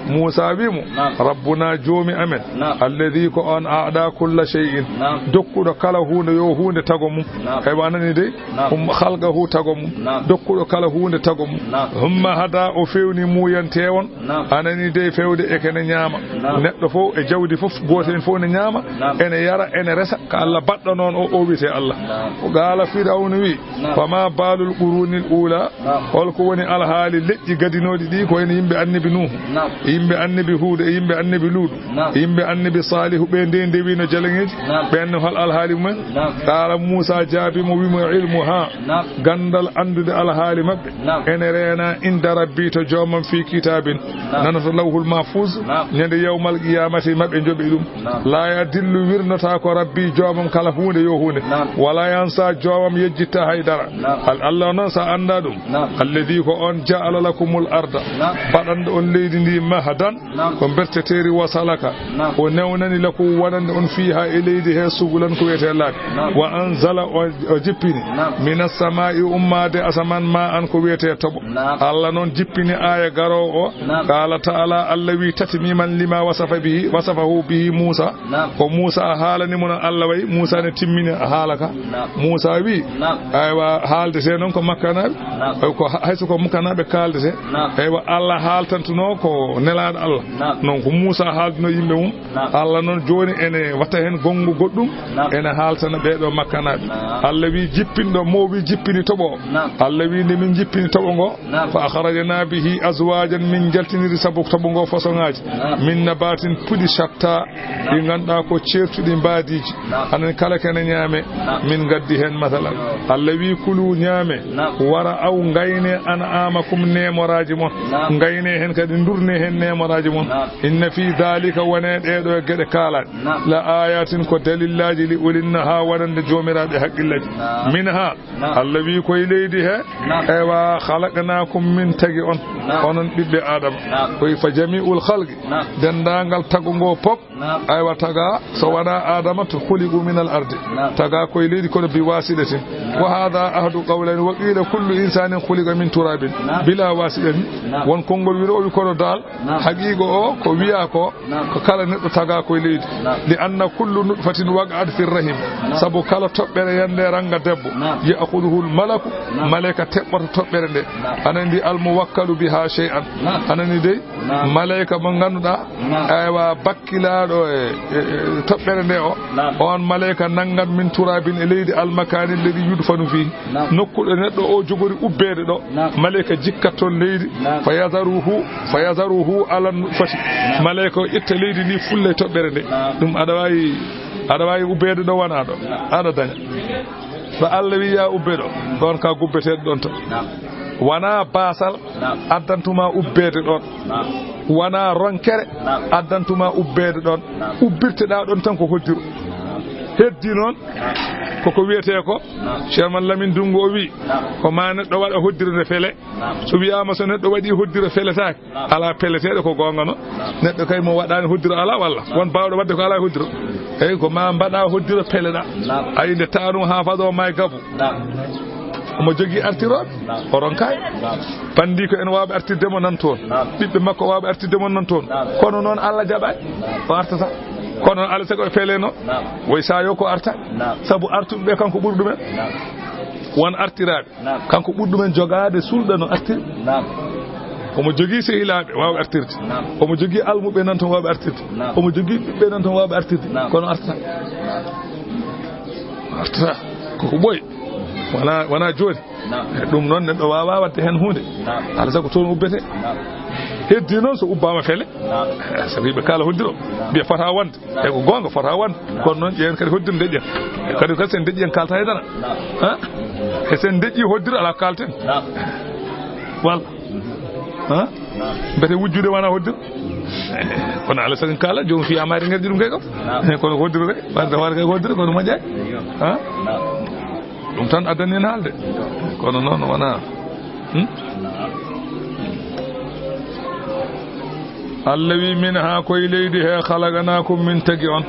Musa wimu rabbuna joomi amen alladhi ko on aada kull shay'in dokkudo kala hunde yo hunde tago mum aywa anani de khalqahu tago mum dokkudo kala hunde tago mum humma hada o fewni muyante won anani de fewde e kene nyaama neddo fo e jawdi fof goten fo ne nyaama ene yara ene resa ka Allah baddo non o wite Allah o gala fir'aun wi fama balul qurunil ula hol ko woni alhaali leƴƴi gadinodi di ko ene yimbe annabi nuh yimbe annabi hud e yimbe annabi lud yimbe annabi salih be ndende wi no jalangeji ben hol alhaali mum qala Musa jaabi mo wi mo ilmuha gandal andude alhaali mabbe ene reena inda rabbi to jomam fi kitabin nanata lawhul mahfuz nyande yawmal qiyamati mabbe jobe dum la ya dillu wirnata ko rabbi jomam kala hunde yo hunde wala yansa jomam yejjita haydara Allah non sa anda dum alladhi ko on ja'ala lakumul arda badande on leydi ndi mahadan ko berteteri wasalaka o newnani lakum wadande on fiha e leydi he sugulan ko wete laat wa anzala o jippini minas samai ummade asaman ma an ko wete tobo Allah non jippini aya garo o qala ta'ala allawi tatmi man tamiman lima wasafahu bihi Musa ko Musa haalani mon Allah way Musa ne timmini haalaka Musa wi aywa haalde se non ko makkanabe ko hayso ko makkanabe kalde se aywa Allah haaltantuno ko nelaado Allah non ko Musa haaldino yimbe mum Allah non joni ene wata hen gongu goddum ene haaltana beedo makkanabe Allah wi jippindo mo wi jippini tobo Allah wi min jippini tobo go fa akhrajna bihi azwajan min jaltiniri sabu tobo go fasongaji min nabatin pudi shatta di ganda ko certudi mbadiji anan kala ken nyaame min gaddi hen masalan Allah wi kulu nyaame wara aw ngayne an amakum nemoraji mon ngayne hen kadi ndurne hen nemoraji mon inna fi dhalika wana dedo gede kala la ayatin ko dalillaji li ulinna ha warande jomirabe haqillaji minha Allah wi koy leydi he ewa khalaqnakum min tagi on onon bibbe adam koy fa jami'ul khalqi dendangal tagungo pop aywa taga so wana adama to khuliqu min al ardi taga koy leydi ko bi wasidatin wa hadha ahadu qawlan wa qila kullu insanin khuliqa min turabin bila wasidatin won kongol wi ko dal haqiqo o ko wiya ko kala neddo taga koy leydi li anna kullu nutfatin waqa'at fi rahim sabu kala tobbere yande ranga debbo ya'khudhuhu al malaku malaika tebboto tobbere de anandi al muwakkalu biha shay'an anani de malaika mo ganduda aywa bakkilaado e tobbere de o on malaika nangat min turabin e leydi al makani leydi yudfanu fi nokkudo neddo o jogori ubbede do malaika jikkaton leydi fayazaruhu ala nutfati malaika itta leydi ni fulle tobbere de dum ada wawi ubbede do wana do ada daña ba Allah wi ya ubbedo don ka gubbete don to wana basal addantuma ubbede don wana ronkere addantuma ubbede don ubbirte da don tan ko hoddiru heddi non koko wiyete ko Cheikh Lamine Dungo o wi ko ma neddo wada hoddirde fele so wi'ama so neddo wadi hoddire fele tak ala pelletede ko gongano neddo kay mo wadani hoddiro ala walla won bawdo wadde ko ala hoddiro ko ma mbada hoddiro peleda ay de taanu ha fado may gabu mo jogi artirobe oron kay bandi ko en waabe artirde mo nan ton bibbe makko waabe artirde mo nan ton kono non Allah jabay o artata kono Allah sago feleno way sayo ko arta sabu artumbe kanko burdumen won artirabe kanko burdumen jogaade sulda no artir omo jogi sehilabe waabe artirde omo jogi almube nan ton waabe artirde omo jogi bibbe nan ton waabe artirde kono arta ko boy wana jodi dum non neddo wawa wadde hen hunde ala sago ton ubbete heddi non so ubbama fele sabi be kala hoddiro be fata wande e ko gonga fata wande kon non jeen kadi hoddir dejjen kadi ko sen dejjen kalta hedana ha e sen dejji hoddiro ala kalten wal ha bete wujjude wana hoddir kono ala sago kala jom fi amari ngerdi dum kay ko kono hoddiro kay wanda war kay hoddiro kono ma jaay ha dum tan adani nalde kono non wana allawi minha koy leydi he khalaqnakum min tagi'un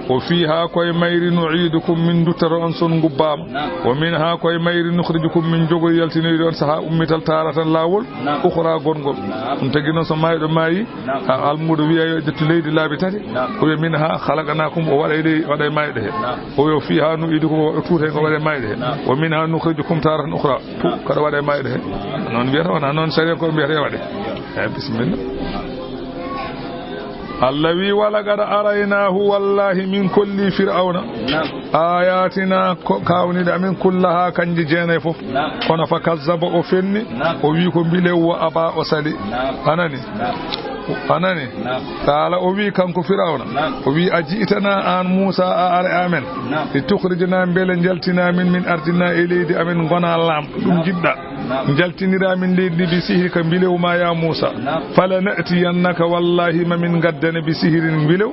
wa fiha koy mayri nu'idukum min dutara on son gubbam wa minha koy mayri nukhrijukum min jogo yaltiniri on saha ummital taratan lawol ukhra gongol on tagino so maydo mayi almudo wiya jettu leydi laabi tati ko minha khalaqnakum o waday mayde he o fiha nu'idukum o tuute ko waday mayde he wa minha nukhrijukum taratan ukhra kada waday mayde he non wiata wana non sare ko biata wade bismillah allawi walaqad araynahu wallahi min kulli fir'auna ayatina kawnida min kullaha kanji jeenay fof kono fa kazzaba o fenni o wi ko bilew wa aba o sali anani taala o wi kanko fir'auna o wi ajitana an Musa a ara amen e tukhrijna bele jaltina min ardina e leydi amen gona lam dum jidda jaltinira min leydi bi sihri ka bilew ma ya Musa fala nati yannaka wallahi ma min gaddana bi sihrin bilew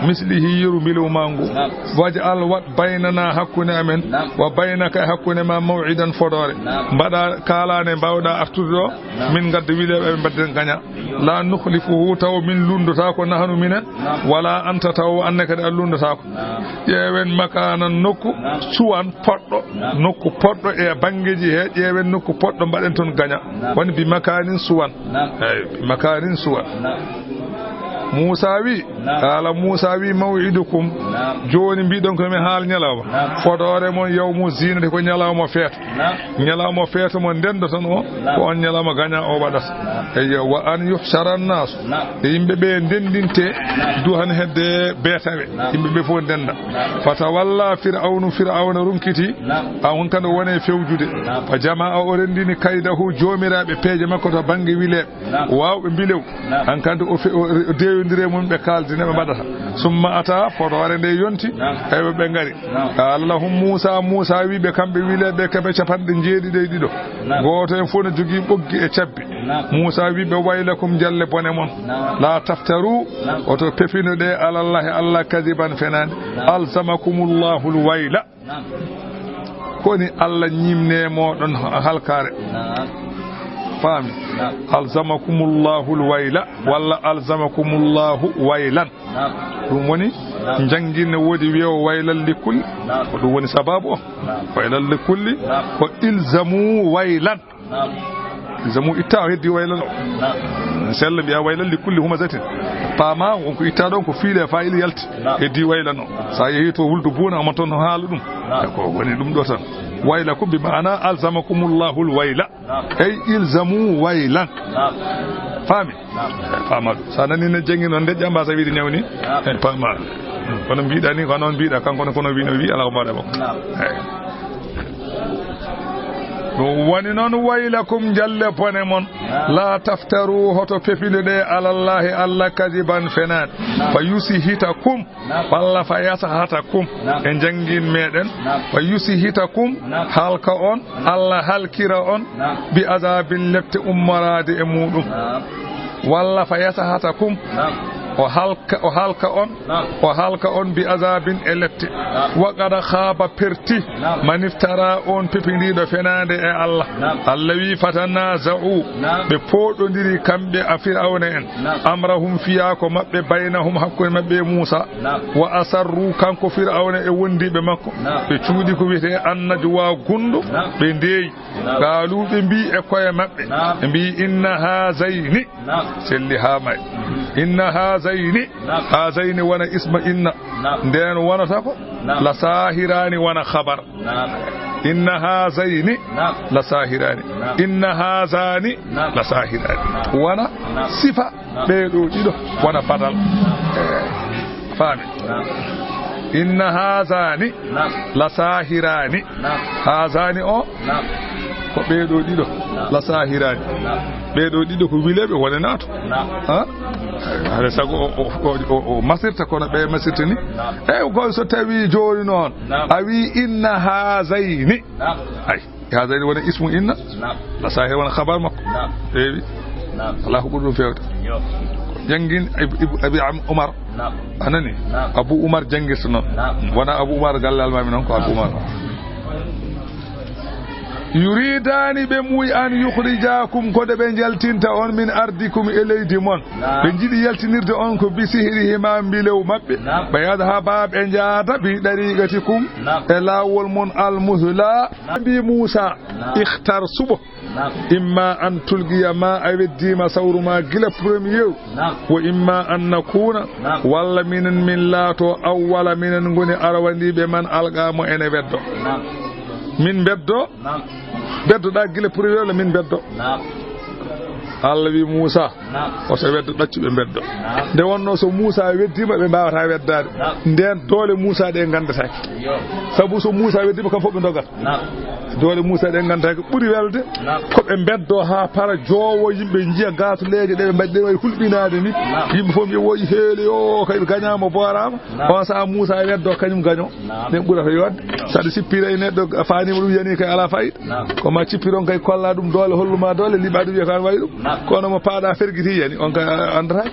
mislihi yuru bilew mangu waj'al wat baynana hakuna amen wa baynaka hakuna ma maw'idan fodore bada kalane bawda artudo min gadda bilew e badden ganya la nukhlifu taw min lundota ko nahnu minen wala anta taw annaka da lundota ko jeewen makanan nokku suwan poddo e bangeji he jeewen nokku poddo mbaden ton ganya woni bi makanin suwan bi makanin suwan Musa wi ala Musa wi maw'idukum joni mbiɗon ko mi haal nyalawma fodore mon yawmu zinati ko nyalawma feeto mon dendo tan o ko on nyalawma gaña o waɗata eyo wa an yuhshara an-nas yimɓe ɓe ndendinte duhan hedde beetawe yimɓe ɓe fof ndenda fatawalla fir'auna runkiti on kan wone fewjude fa jamaa o rendini kaydahu jomiraɓe peeje makko to bangi wileɓe wawɓe bilew an kan o dewindire mum ɓe kaldine ɓe mbaɗata summa ata fodore nde yonti eɓe ɓe ngari allahum Musa wiɓe kamɓe wileɓe keɓe capanɗe jeeɗiɗo e ɗiɗo goto en fof ne jogui ɓoggi e cabbi Musa wiɓe waylakum jalle bone mon la taftaru oto pefinoɗe alallahi Allah kadiban fenade alzamakumullahu lwayla koni Allah ñimne moɗon halkare faami alzamakumullahu lwayla walla alzamakumullahu waylan ɗum woni jangguinne woodi wiyo waylal li kulli ko ɗum woni sababu o waylal li kulli ko ilzamu waylan ilzamu itta o heddi waylal o sella mbiya waylal li kulli humazatin paama wonko itta ɗon ko fiile fayil yalti heddi waylan o sa yeehi to wuldu buuna omo toon haala ɗum ko woni ɗum ɗo tan waylakum bi maana alzamakumullahu lwayla ay ilzamu waylan faami faama ɗum sa nani ne jangi noon nde ƴamba sa wiide ñawni paama kono mbiɗa ni ko noon mbiɗa kanko kono wi no wi ala ko mbaɗa makko ɗum woni noon waylakum jalle pone mon la taftaru hoto pefinuɗe alallahi Allah kadiban fenade fa yusihitakum walla fa yasahatakum e jangguin meɗen fa yusihitakum halka on Allah halkira on bi azabin lepte ummarade e muɗum walla fa yasahatakum o halka on bi azabin e lette waqada khaba perti maniftara on pepindiɗo fenade e Allah Allah wi fatanaza'u ɓe poɗodiri kamɓe a fir'auna en amrahum fiya ko mabɓe baynahum hakkude mabɓe Musa wa asarru kanko fir'auna e wondiɓe makko ɓe cuuɗi ko wiyete annajwa gundu ɓe ndeeyi galu ɓe mbi e koye mabɓe ɓe mbi inna hazayni selli ha may inna hazayni wana isma inna nden wonata ko la sahirani wana khabar inna hazayni la sahirani inna hazani la sahirani wana sifa ɓeɗo ɗiɗo wana badal faami inna hazani la sahirani hazani o ko ɓeɗo ɗiɗo la sahirani ɓeɗo ɗiɗo ko wileɓe wone naato hade sago o masirta kono ɓe masirta ni ko so tawi joni noon a wi inna hazayni ay hazayni wona ismu inna la sahir wona khabar makko ewi ala ko ɓuri ɗum fewde jangin abi Umar anani Abu Umar jangirta noon wona Abu Umar gallal mami noon ko Abu Umar yuridani ɓe muuyi an yukhrijakum kode ɓe jaltinta on min ardikum e leydi mon ɓe jiɗi yaltinirde on ko bi sihrihima mbilew maɓɓe ɓe yadhaba ɓe jaata bi dariqatikum e lawol mon almuhla mbi Musa ikhtar suɓo imma an tulgiya ma a weddima sawru ma gila premier wo imma an nakuna walla minen min laato awwala minen goni arawandiɓe man algamo ene weddo min beddoɗa gila pour wewle min beddo Allah wi Musa o so weddo ɗaccuɓe beddo nde wonno so Musa weddima ɓe mbawata weddade nden doole Musa ɗe gandetake sabu so Musa weddima kam fof ɓe dogata doole Musa ɗe gandetake ɓuuri welde koɓe beddo ha para jowo yimɓe jiya gato leeje ɗe ɓe mbaɗi ɗe way hulɓinade ni yimɓe fof mbi woyi heeli o kay gañama borama on saha Musa weddo kañum gaño nden ɓuurata yodde saɗa sippira e neɗɗo fanima ɗum yani kay ala fayida koma cippiron kay kolla ɗum doole holluma doole liɓa ɗum wiya kan wayi ɗum kono mo paɗa ferguiti yani on ka andata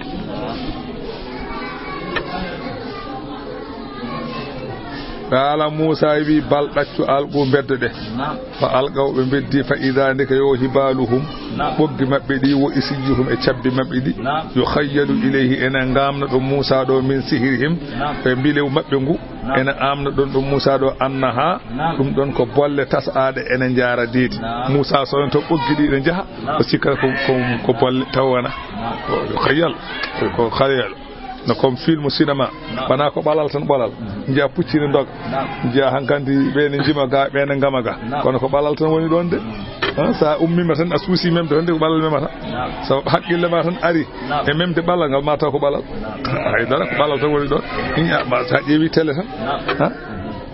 ala Musa wi bal ɗaccu alɓo beddo ɗe fa alqaw ɓe beddi fa ida ndeka yo hibaluhum ɓoggi maɓɓe ɗi wo isijihum e cabbi maɓɓe ɗi yo khayyalu ilayhi ene gamna ɗo Musa ɗo min sihirihim ɓe mbilew maɓɓe ngu ene amna ɗon ɗo Musa ɗo annaha ɗum ɗon ko bolle tasaɗe ene jara deedi Musa sono to ɓoggi ɗi ɗe jaaha o sikkata ko bolle tawana yo khayyal ko khayyal no comme film cinéma bana ko balal tan balal njiya puccini ndog njiya hankandi ɓe ne jima ga ɓe ne ngama ga kono ko balal tan woni ɗon de sa ummima tan a suusi memde tan de ko balal memata so haqqille ma tan ari e memde balal ngal ma taw ko balal haydara ko balal tan woni ɗon ma sa ƴeewi télé tan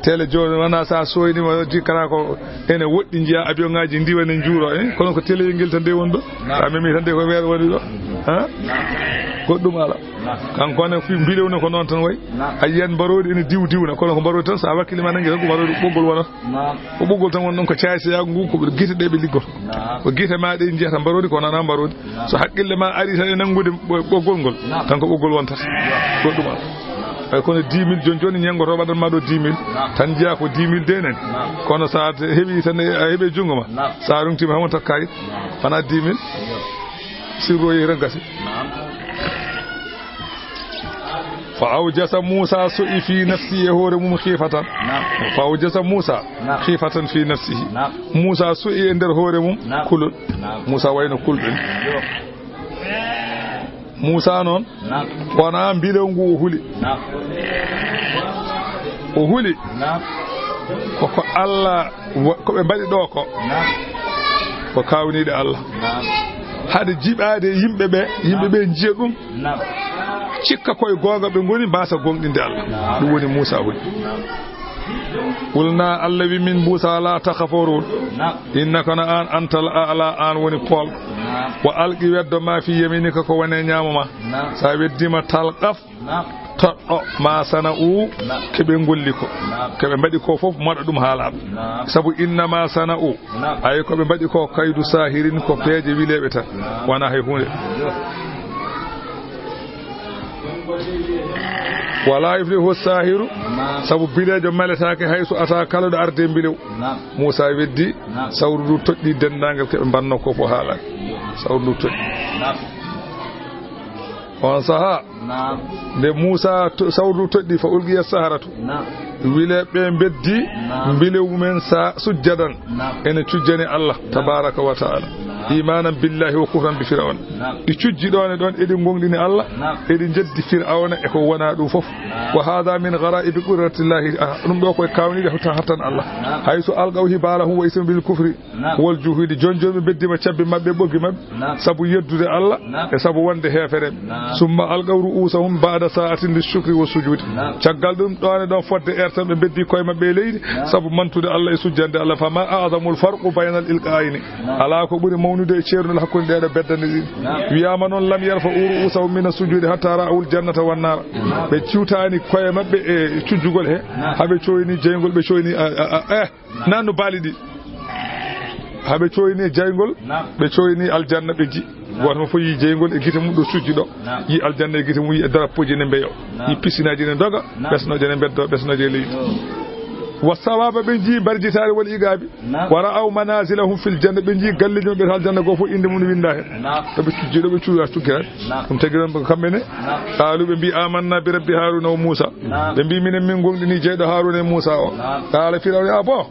télé joni wana sa soynima jikkata ko ene woɗɗi jiya avion ngaji ndiwane juuro kono ko télé ngel tan de woni ɗo a memi tan de ko weere woni ɗo goɗɗum ala kankone fi mbiɗewno ko noon tan way a yiyan mbaroɗi ene diwna kono ko mbaroɗi tan sa wakkille ma nangi tan ko mbaroɗi ɓoggol wonata ko ɓoggol tan won ɗon ko caysayago ngu ko guite ɗe ɓe liggoto ko guite ma ɗe jiyata mbaroɗi ko nana mbaroɗi so haqqille ma ari tan e nangude ɓoggol ngol tan ko ɓoggol wontata goɗɗum ala kono 10 000 joni ñengoto waɗanma ɗo 10 000 tan jiya ko 10 000 de nani kono sa heeɓi tan a heeɓe jungo ma sa rungtima hamo tak kayit wona 10 000 sirro yehi tan gasi fa awjasa Musa su'i fi nafsihi hoore mum khifatan fa awjasa Musa khifatan fi nafsihi Musa su'i e nder hoore mum kulol Musa wayno kulɗen Musa noon wona mbilew ngu o huli koko Allah koɓe mbaɗi ɗo ko kawniɗe Allah hade jiɓade yimɓeɓe jiya ɗum cikka koye gonga ɓe goni mbasa gonɗinde Allah ɗum woni Musa huli qulna Allah wi min Musa la takhaforun innaka an antal a'la an woni pol wa alqi weddo ma fi yaminika ko wone nyamama sa weddima talqaf toɗɗo ma sana'u keɓe golli ko keɓe mbaɗi ko fof moɗa ɗum haalaɓe sabu innama sana'u ay koɓe mbaɗi ko kaydu sahirin ko peeje wileɓe tan wona hay hunde wala yuflihu sahiru sabu bilejo maletake hayso ata kala ɗo arde bilew Musa weddi sawru ndu toɗɗi dendagal keɓe mbanno ko fo haalaki sawru ndu toɗɗi on saha nde Musa sawru ndu toɗɗi fa ulqiya saharatu wileɓe beddi bilew mumen sa sujjadan ene cujjani Allah tabaraka wa ta'ala imanan billahi wa kufran bi fir'aun di cujji ɗon e ɗon eɗi gongɗini Allah eɗi jeddi fir'auna e ko wona ɗum fof wa hada min ghara'ibi qudratillahi ɗum ɗo koye kawnide hattan Allah hayso alqaw hibalahum wa ism bil kufri wal juhudi jonjoni beddima cabbi mabɓe ɓoggi mabɓe sabu yeddude Allah e sabu wonde hefere summa alqaw ru'usahum ba'da sa'atin lishukri wa sujudi caggal ɗum ɗon e ɗon fodde ertan ɓe beddi koye mabɓe leydi sabu mantude Allah e sujjande Allah fa ma a'zamul farqu bayna al ilqa'ini ala ko ɓuri mawnude e ceernol hakkunde ɗeɗo beddande ɗiɗi wiyama noon lam yarfa ru'usahum min as-sujudi hatta ra'awul jannata wan nar ɓe ciwtani koye mabɓe e cujjugol he haɓe coyni jeygol ɓe coyni nanno baali ɗi haɓe coyni jeygol ɓe coyni aljanna ɓe ji goto mo fo yi jeygol e guite mum ɗo cujji ɗo yi aljanna e guite mum yi e drapeauji ne mbeyo yi piscinaji ne doga ɓesnoje ne beddo ɓesnoje e leydi wasawaba ɓe jii mbarjitare wal iqabi wa ra'aw manazilahum fil janna ɓe jii galleji mabɓe hal janna goo fof inde mum winda hen ɗoɓe cujji ɗo ɓe cuura cuggirade ɗum tagi noon kamɓe ne qaalu ɓe mbi amanna bi rabbi haruna wa musa ɓe mbi minen min gonɗini jeyɗo haruna e musa o qala firawna a bon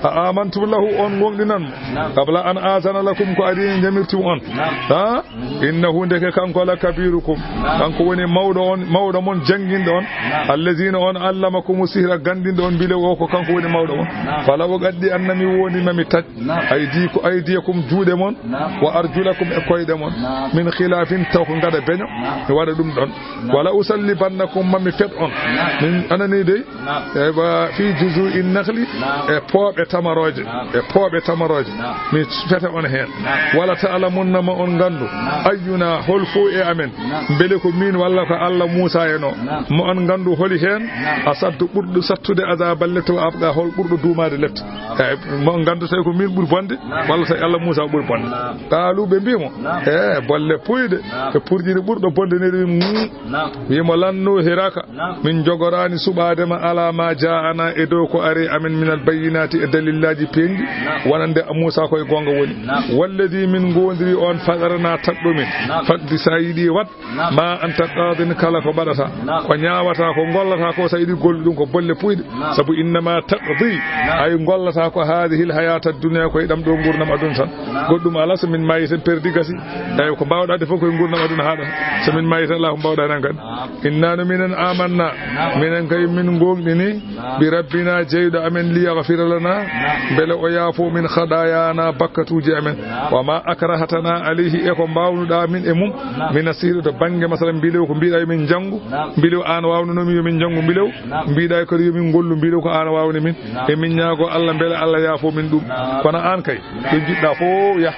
a amantum lahu on gonɗinanmo qabla an azana lakum ko adi jamirtum on ha innahu ndeke kanko la kabirukum kanko woni mawɗo mon jangguinɗo on allazina on allamakum sihra gandinde on bile o ko kanko woni mawɗo mon fala o gaddi annami woni mami taj aydiyakum juuɗe mon wa arjulakum e koyɗe mon min khilafin taw ko ngada beño mi waɗa ɗum ɗon wala usallibannakum mami fet on min anani dey fi juzu'in nakhli e pooɓe tamaroje mi fete on hen wala ta'lamunna ma on gandu ayyuna hol fo e amen beele ko min walla ko Allah Musa en o mo on gandu holi hen asaddu ɓurɗo sattude azaballe to abga hol ɓurɗo duumade lefte mo gandu tawi ko min ɓuuri bonde walla tawi Allah Musa ɓuuri bonde qaalu ɓe mbimo bolle puyde e purjini ɓurɗo bonde neri wimo lannu hiraka min jogorani suɓadema ala ma ja'ana e dow ko ari amen min al bayyinati e dalillaji pengi wonande Musa koye gonga woni walladi min gondiri on fadarana tadɗumin faddi sa yiɗi wat ma anta qadin kala ko baɗata ko ñawata ko gollata ko sa yiɗi golli ɗum ko bolle puyde sabu innama innama taqdi ay gollata ko hadhihi al hayata ad-dunya ko idam do gurnam adun tan goddum ala so min mayita perdi gasi ay ko bawda de fof ko gurnam adun haada so min mayita Allah bawda nan kan innana minan amanna minan kay min gongdini bi rabbina jeyda amen li yaghfir lana bela o yafu min khadayana bakatuji amen wa ma akrahatana alayhi e ko bawnuda min e mum min asiru to bange masalan bilew ko biida min jangu bilew an wawno mi min jangu bilew biida ko min gollu bilew ko an wawni min e min nyaago Allah bela Allah yafu min dum kono an kay do jidda fo ya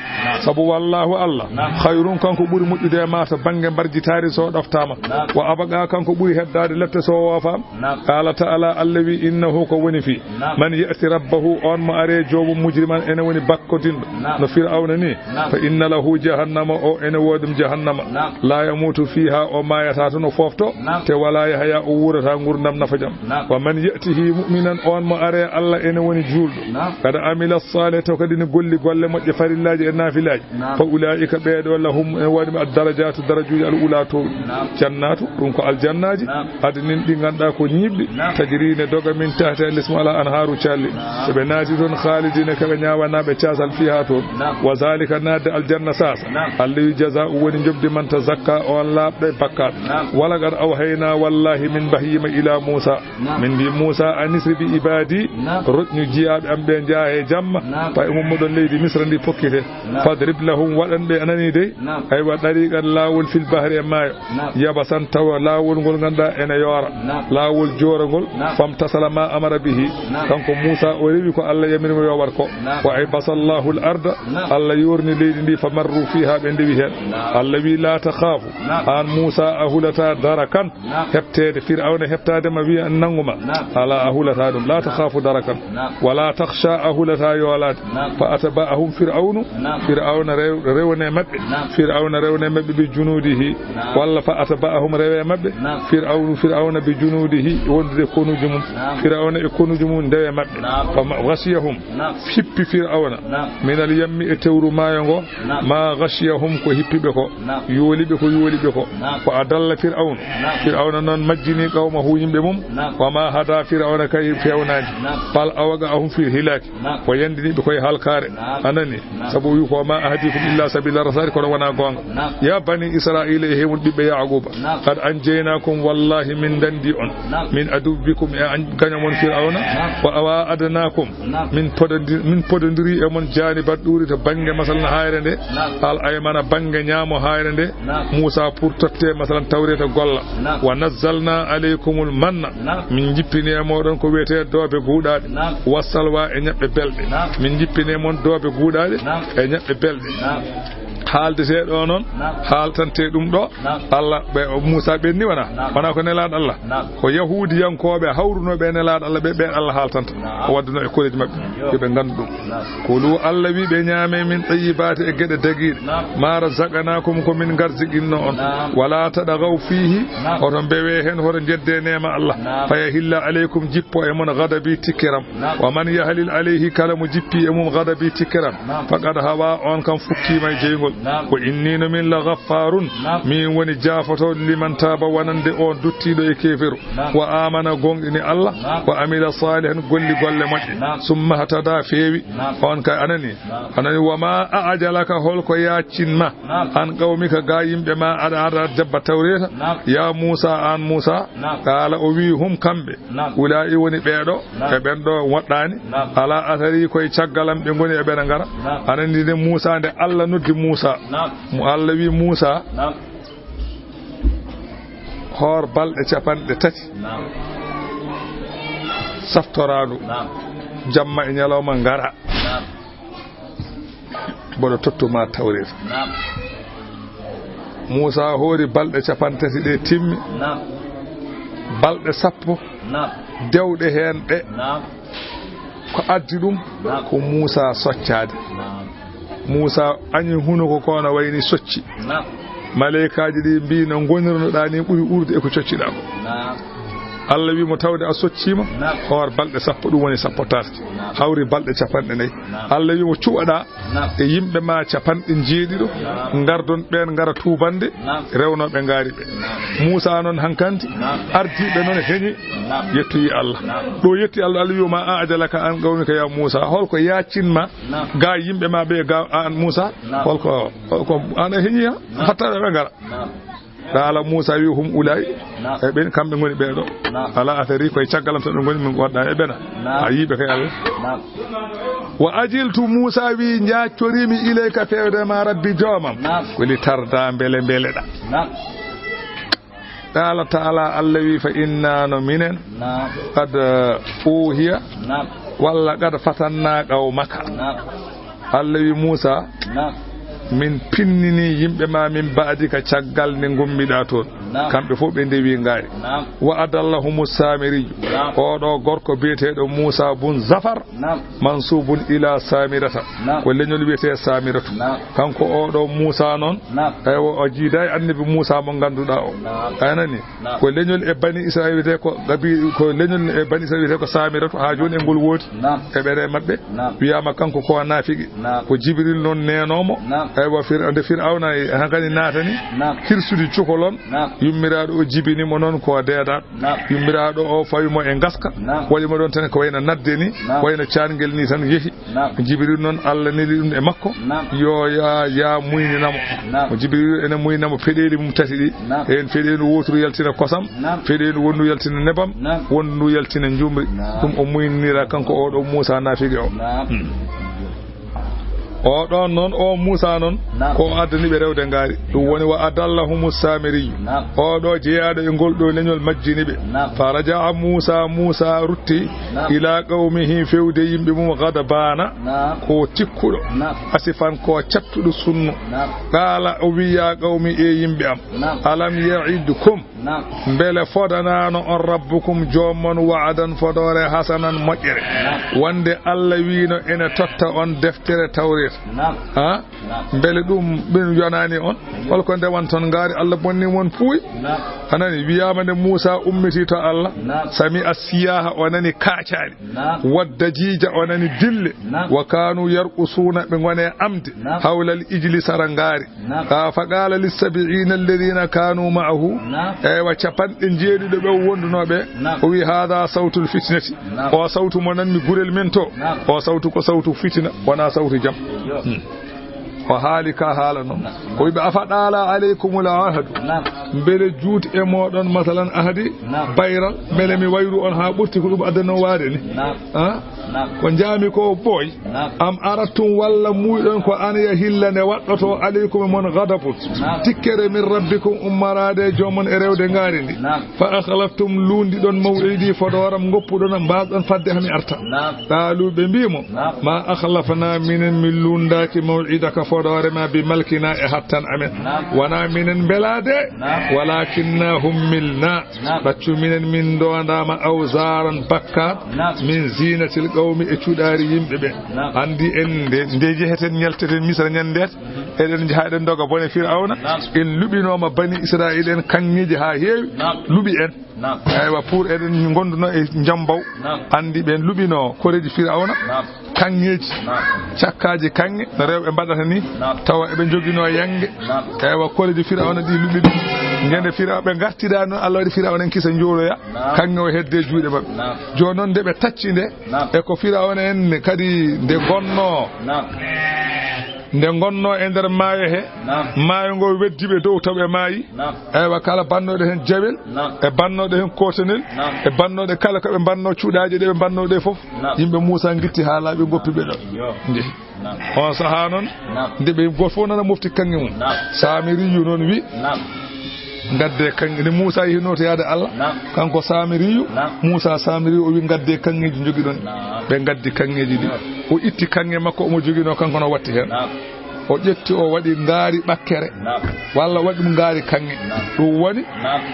sabu wallahu Allah khayrun kanko buri muddude mata bange barjitaari so doftama wa abaga kanko buri heddade lefte so wafam qala ta'ala allawi innahu ko woni fi man ya'ti rabbahu on ma are jobu mujriman ene woni bakkotindo no fir'auna ni fa inna lahu jahannama o ene wodum jahannama la yamutu fiha o mayata to no fofto te wala yahya o wurata ngurdam nafajam wa man ya'tihi mu'minan on ma are Allah ene woni juldo kada amila salihata kadi ni golli golle modje farillaji e nafilaji fa ulaika beedo lahum wadi ad-darajatu darajuji al-ulatu jannatu dum ko aljannaji adinin di ganda ko nyibbi tajrine doga min tahta al-ismu ala anharu challi be naati don khalidina kaga nyaawana be tiasal fiha to wa zalika nada al-janna sasa alli jazaa'u woni jobdi man tazakka on labde bakkat wala gar awhayna wallahi min bahima ila musa min bi musa anisri bi ibadi rutnu jiyabe ambe jaahe jamma fa ummudo leydi misra ndi pokkite fadrib lahum wadanbe anani de ay wa dariqan lawul fil bahri mayo yabasan tawa lawul gol ganda ene yora lawul joragol fam tasalama amara bihi kanko musa o rewi ko Allah yamirmo yo war ko wa ay basallahu al arda Allah yurni leydi ndi famarru fiha be ndewi hen Allah wi la takhafu an musa ahulata darakan hebtede fir'auna hebtade ma wi annanguma ala ahulata dum la takhafu darakan wala takhsha ahulata yolat fa atba'ahum fir'auna rewne mabbe fir'auna rewne mabbe bi junudihi walla fa atba'ahum rewe mabbe fir'auna bi junudihi wonde konujum fir'auna e konujum dewe mabbe fa ghashiyahum hippi fir'auna min al-yammi e tewru mayango ma ghashiyahum ko hippibe ko yolibe ko ko adalla fir'auna non majjini qawmahu yimbe mum wa ma hada fir'auna kay fewnaji fal awaga ahum fi hilaki ko yandini be koy halkare anani sabu yu ko ma ahadikum illa sabila rasul ko wana gonga ya bani israila e hewul bibbe yaquba qad anjaynakum wallahi min dandi on min adubikum e ganyamon fir'auna wa awa adnakum min podondiri e mon janibat duri to bange masalan hayre de al aymana bange nyamo hayre de musa pour totte masalan tawreta golla wa nazzalna alaykumul manna min jippini e modon ko wete dobe guudade wasalwa e nyabbe belde min jippini mon dobe guudade e nyabbe belde haalde seedo non haaltante dum do Allah be Musa be ni wana ko nelaad Allah ko yahudi yankobe hawruno be nelaad Allah be Allah haaltanta ko wadduno e koleji mabbe be ngandum kulu Allah wi be nyaame min tayyibati e gede dagir ma razaqnakum ko min garziginno on wala tadagaw fihi oton bewe hen horo jedde neema Allah fa yahilla alaykum jippo e mon ghadabi tikiram wa man yahlil alayhi kalamu jippi e mum ghadabi tikiram faqad hawa on kam fukki may jeygol ko innina min la ghaffarun min woni jafato liman taba wanande on duttido e kefiru wa amana gongini Allah wa amila salihan golli golle modde summa hatada fewi on kay anani wa ma ajalaka holko yaccinma an qawmika gayimbe ma ada jabba tawreta ya Musa an Musa kala o wi hum kambe ulai woni beedo e bendo waddani ala asari koy ciagalam be ngoni e bena ngara anani de Musa de Allah noddi Musa mu Allah wi Musa hor balde capande tati saftoradu jamma e nyalawma ngara bodo tottuma tawreta Musa hori balde capantati de timmi balde sappo dewde hen de ko addi dum ko Musa soccade Musa anyi hunuko kono wayni socci malaikaji di bi no gonirno da ni buri urde e ko coccida ko Allah wi mo tawde a soccima hor balde sappo dum woni sappo taski hawri balde capande nayi Allah wi mo cuɓada e yimbe ma capande jeedido ngardon ben ngara tubande rewnobe ngaari be Musa non hankanti ardibe non heñi yetti Allah do yetti Allah Allah wi ma ajalaka an gawmika ya Musa holko yaacinma ga yimbe ma be ga an Musa holko ana heñi hatta be ngara dala Musa wi hum ulai e ben kambe ngoni be do ala athari koy ciagalam to ngoni min godda e bena ayibe kay Allah wa ajiltu Musa wi njaaccorimi ilayka fewde ma rabbi jomam wali tarda bele da dala taala Allah wi fa inna no minen qad uhiya walla qad fatanna qawmaka Allah wi Musa min pinnini yimbe ma min baadi ka caggal ne gummida ton kambe fo be ndewi ngaari wa adallahu samiri o do gorko bietedo Musa bun Zafar mansubun ila samirata ko leñol wiete samiratu kanko o do Musa non ay o jiiday annabi Musa mo ganduda o anani ko leñol e bani Israil wiete ko gabi ko leñol e bani Israil wiete ko samiratu ha joni e ngol woti e bere mabbe wiyama kanko ko nafigi ko Jibril non nenomo aywa Fir'auna hankani natani kirsudi cukolon yummiraado o jibini mo non ko deeda yummiraado o faymo e gaska wali mo don tan ko wayna naddeni wayna caangel ni tan yehi Jibril non Allah neli dum e makko yo ya muyninamo o Jibril ene muyninamo fedeeli mum tati di en fedeelu wotru yaltina kosam fedeelu wondu yaltina nebam wondu yaltina njumri dum o muynira kanko o do Musa nafigi o don non o Musa non ko addani be rewde ngaari dum woni wa adallahu samiri o do jeyaado e gol do leñol majjini be faraja Musa rutti ila qaumihi fewde yimbe mum gadabana ko tikkudo asifan ko cattudo sunno qala o wiya qaumi e yimbe am alam ya'idukum bele fodanano on rabbukum jomon wa'adan fodore hasanan mojjere wande Allah wiino ene totta on deftere tawret ha bele dum ben yonani on holko ndewan ton ngaari Allah bonni mon puuy anani wiyama ne Musa ummiti to Allah sami asiyaha onani kaacari wadda jija onani dille wa kanu yarqusuna be ngone amde hawla al-ijli sarangari fa qala lis-sab'ina alladhina kanu ma'ahu wa capande jeedudo be wondunobe o wi hada sautul fitnati o sautu monan mi gurel men to o sautu ko sautu fitina wana sautu jam o halika halano o be afadala alaykumul ahad bele juut e modon masalan ahadi bayral bele mi wayru on ha burti ko dum adano waade ni ko jami ko boy am aratum walla muydon ko an ya hillane waddoto alaykum mon ghadabut tikkere min rabbikum ummarade jomon e rewde ngaari ndi fa akhlaftum lundi don maw'idi fodoram goppudon mbadon fadde hami arta qalu be bimo ma akhlafna min lundaki maw'idaka fodore ma bi malkina e hattan amen wana minen belade walakinna hummilna baccu minen min dondama awzaran bakkat min zinatil qawmi e cuudari yimbe be andi en de jeheten nyalteten misra nyandet eden jahaaden doga bone Fir'auna en lubinoma bani Israil en kangiji ha heewi lubi en aywa pour eden gonduno e jambaw andi ben lubino koreji Fir'auna kangeji cakkaaji kange rewbe badata ni tawa ebe jogino yange aywa koreji Fir'auna di lubi ngende Fir'auna gartida non Allah wadi Fir'auna en kisa njoloya kange o hedde juude mabbe jonon de be taccinde e ko Fir'auna en kadi de gonno e nder maayo he maayo ngo weddibe dow tawe maayi aywa kala bannode hen jawel e bannode hen kotenel e bannode kala ko be banno cuudaaje de be bannode fof yimbe Musa ngitti haalaabe goppibe do ngi on saha non de be gofo nana mofti kangi mum Samiri yu non wi gadde kangi ni Musa hinoto yaade Allah kanko Samiriyu Musa Samiri o wi gadde kangeji jogidon be gaddi kangeji di o itti kange makko o mo jogino kanko no watti hen o ƴetti o waɗi ngaari ɓakkere walla waɗi ɗum ngaari kanŋe ɗum woni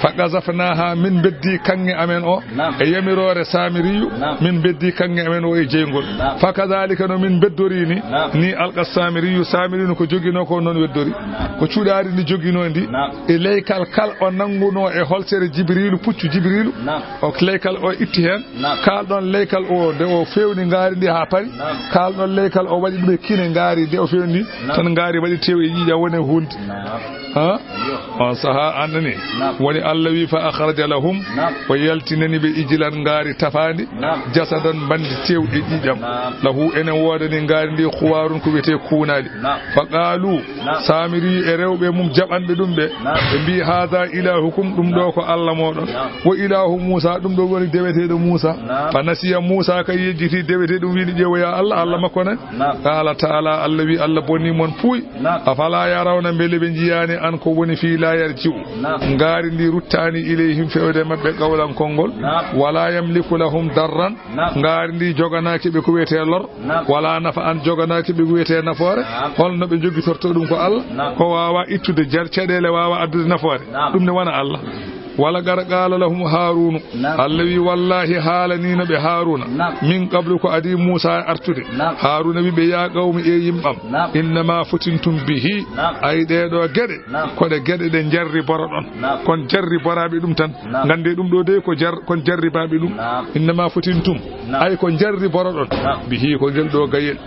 fa gazafnaha min beddi kanŋe amen o e yamirore Samiriyu min beddi kanŋe amen o e jeygol fa kadhalika no min beddori ni alqa Samiriyu Samiriyu ko jogino ko non weddori ko cuuɗari ndi jogino ndi e leykal kal o nanguno e holsere Jibrilu puccu Jibrilu o leykal o itti hen kalɗon leykal o nde o fewni ngaari ndi ha pari kalɗon leykal o waɗi ɗum e kine ngaari nde o fewni tan ngaari waɗi tew e ƴiƴa woni hunde on saha andani woni Allah wi fa akhraja lahum o yaltinani ɓe ijilan ngaari tafandi jasadan bandi tew e ƴiƴam lahu enen wodani ngaari ndi khuwarun ko wiyete kuunali fa qalu Samiri e rewɓe mum jaɓanɓe ɗum ɓe mbi hada ilahukum ɗum ɗo ko Allah moɗon wo ilahu Musa ɗum ɗo woni deweteɗo Musa fa nasiya Musa kay yejjiti dewete ɗum wiɗi ƴeewoya Allah makko nan qala ta'ala Allah wi Allah bonni mon puuy afala yarawna beele ɓe jiyani an ko woni fi la yarji'u ngaari ndi ruttani ilayhim fewde mabɓe qawlan konngol wala yamliku lahum darran ngaari ndi joganaki ɓe ko wiyete lor wala nafa an joganaki ɓe ko wiyete nafoore holno ɓe jogitorto ɗum ko Allah ko wawa ittude caɗele wawa addude nafoore ɗum ne wona Allah wala gar qala lahum Harun Allah wi wallahi haalanino ɓe Haruna min qablu ko adi Musa artude Haruna wi ɓe ya qawmi e yimɓam innama futintum bihi ay ɗeɗo gueɗe koɗe gueɗe ɗe jarri boro ɗon kon jarri boraɓe ɗum tan gande ɗum ɗo de kon jarribaɓe ɗum innama futintum ay ko jarri boro ɗon bihi ko gel ɗo gayel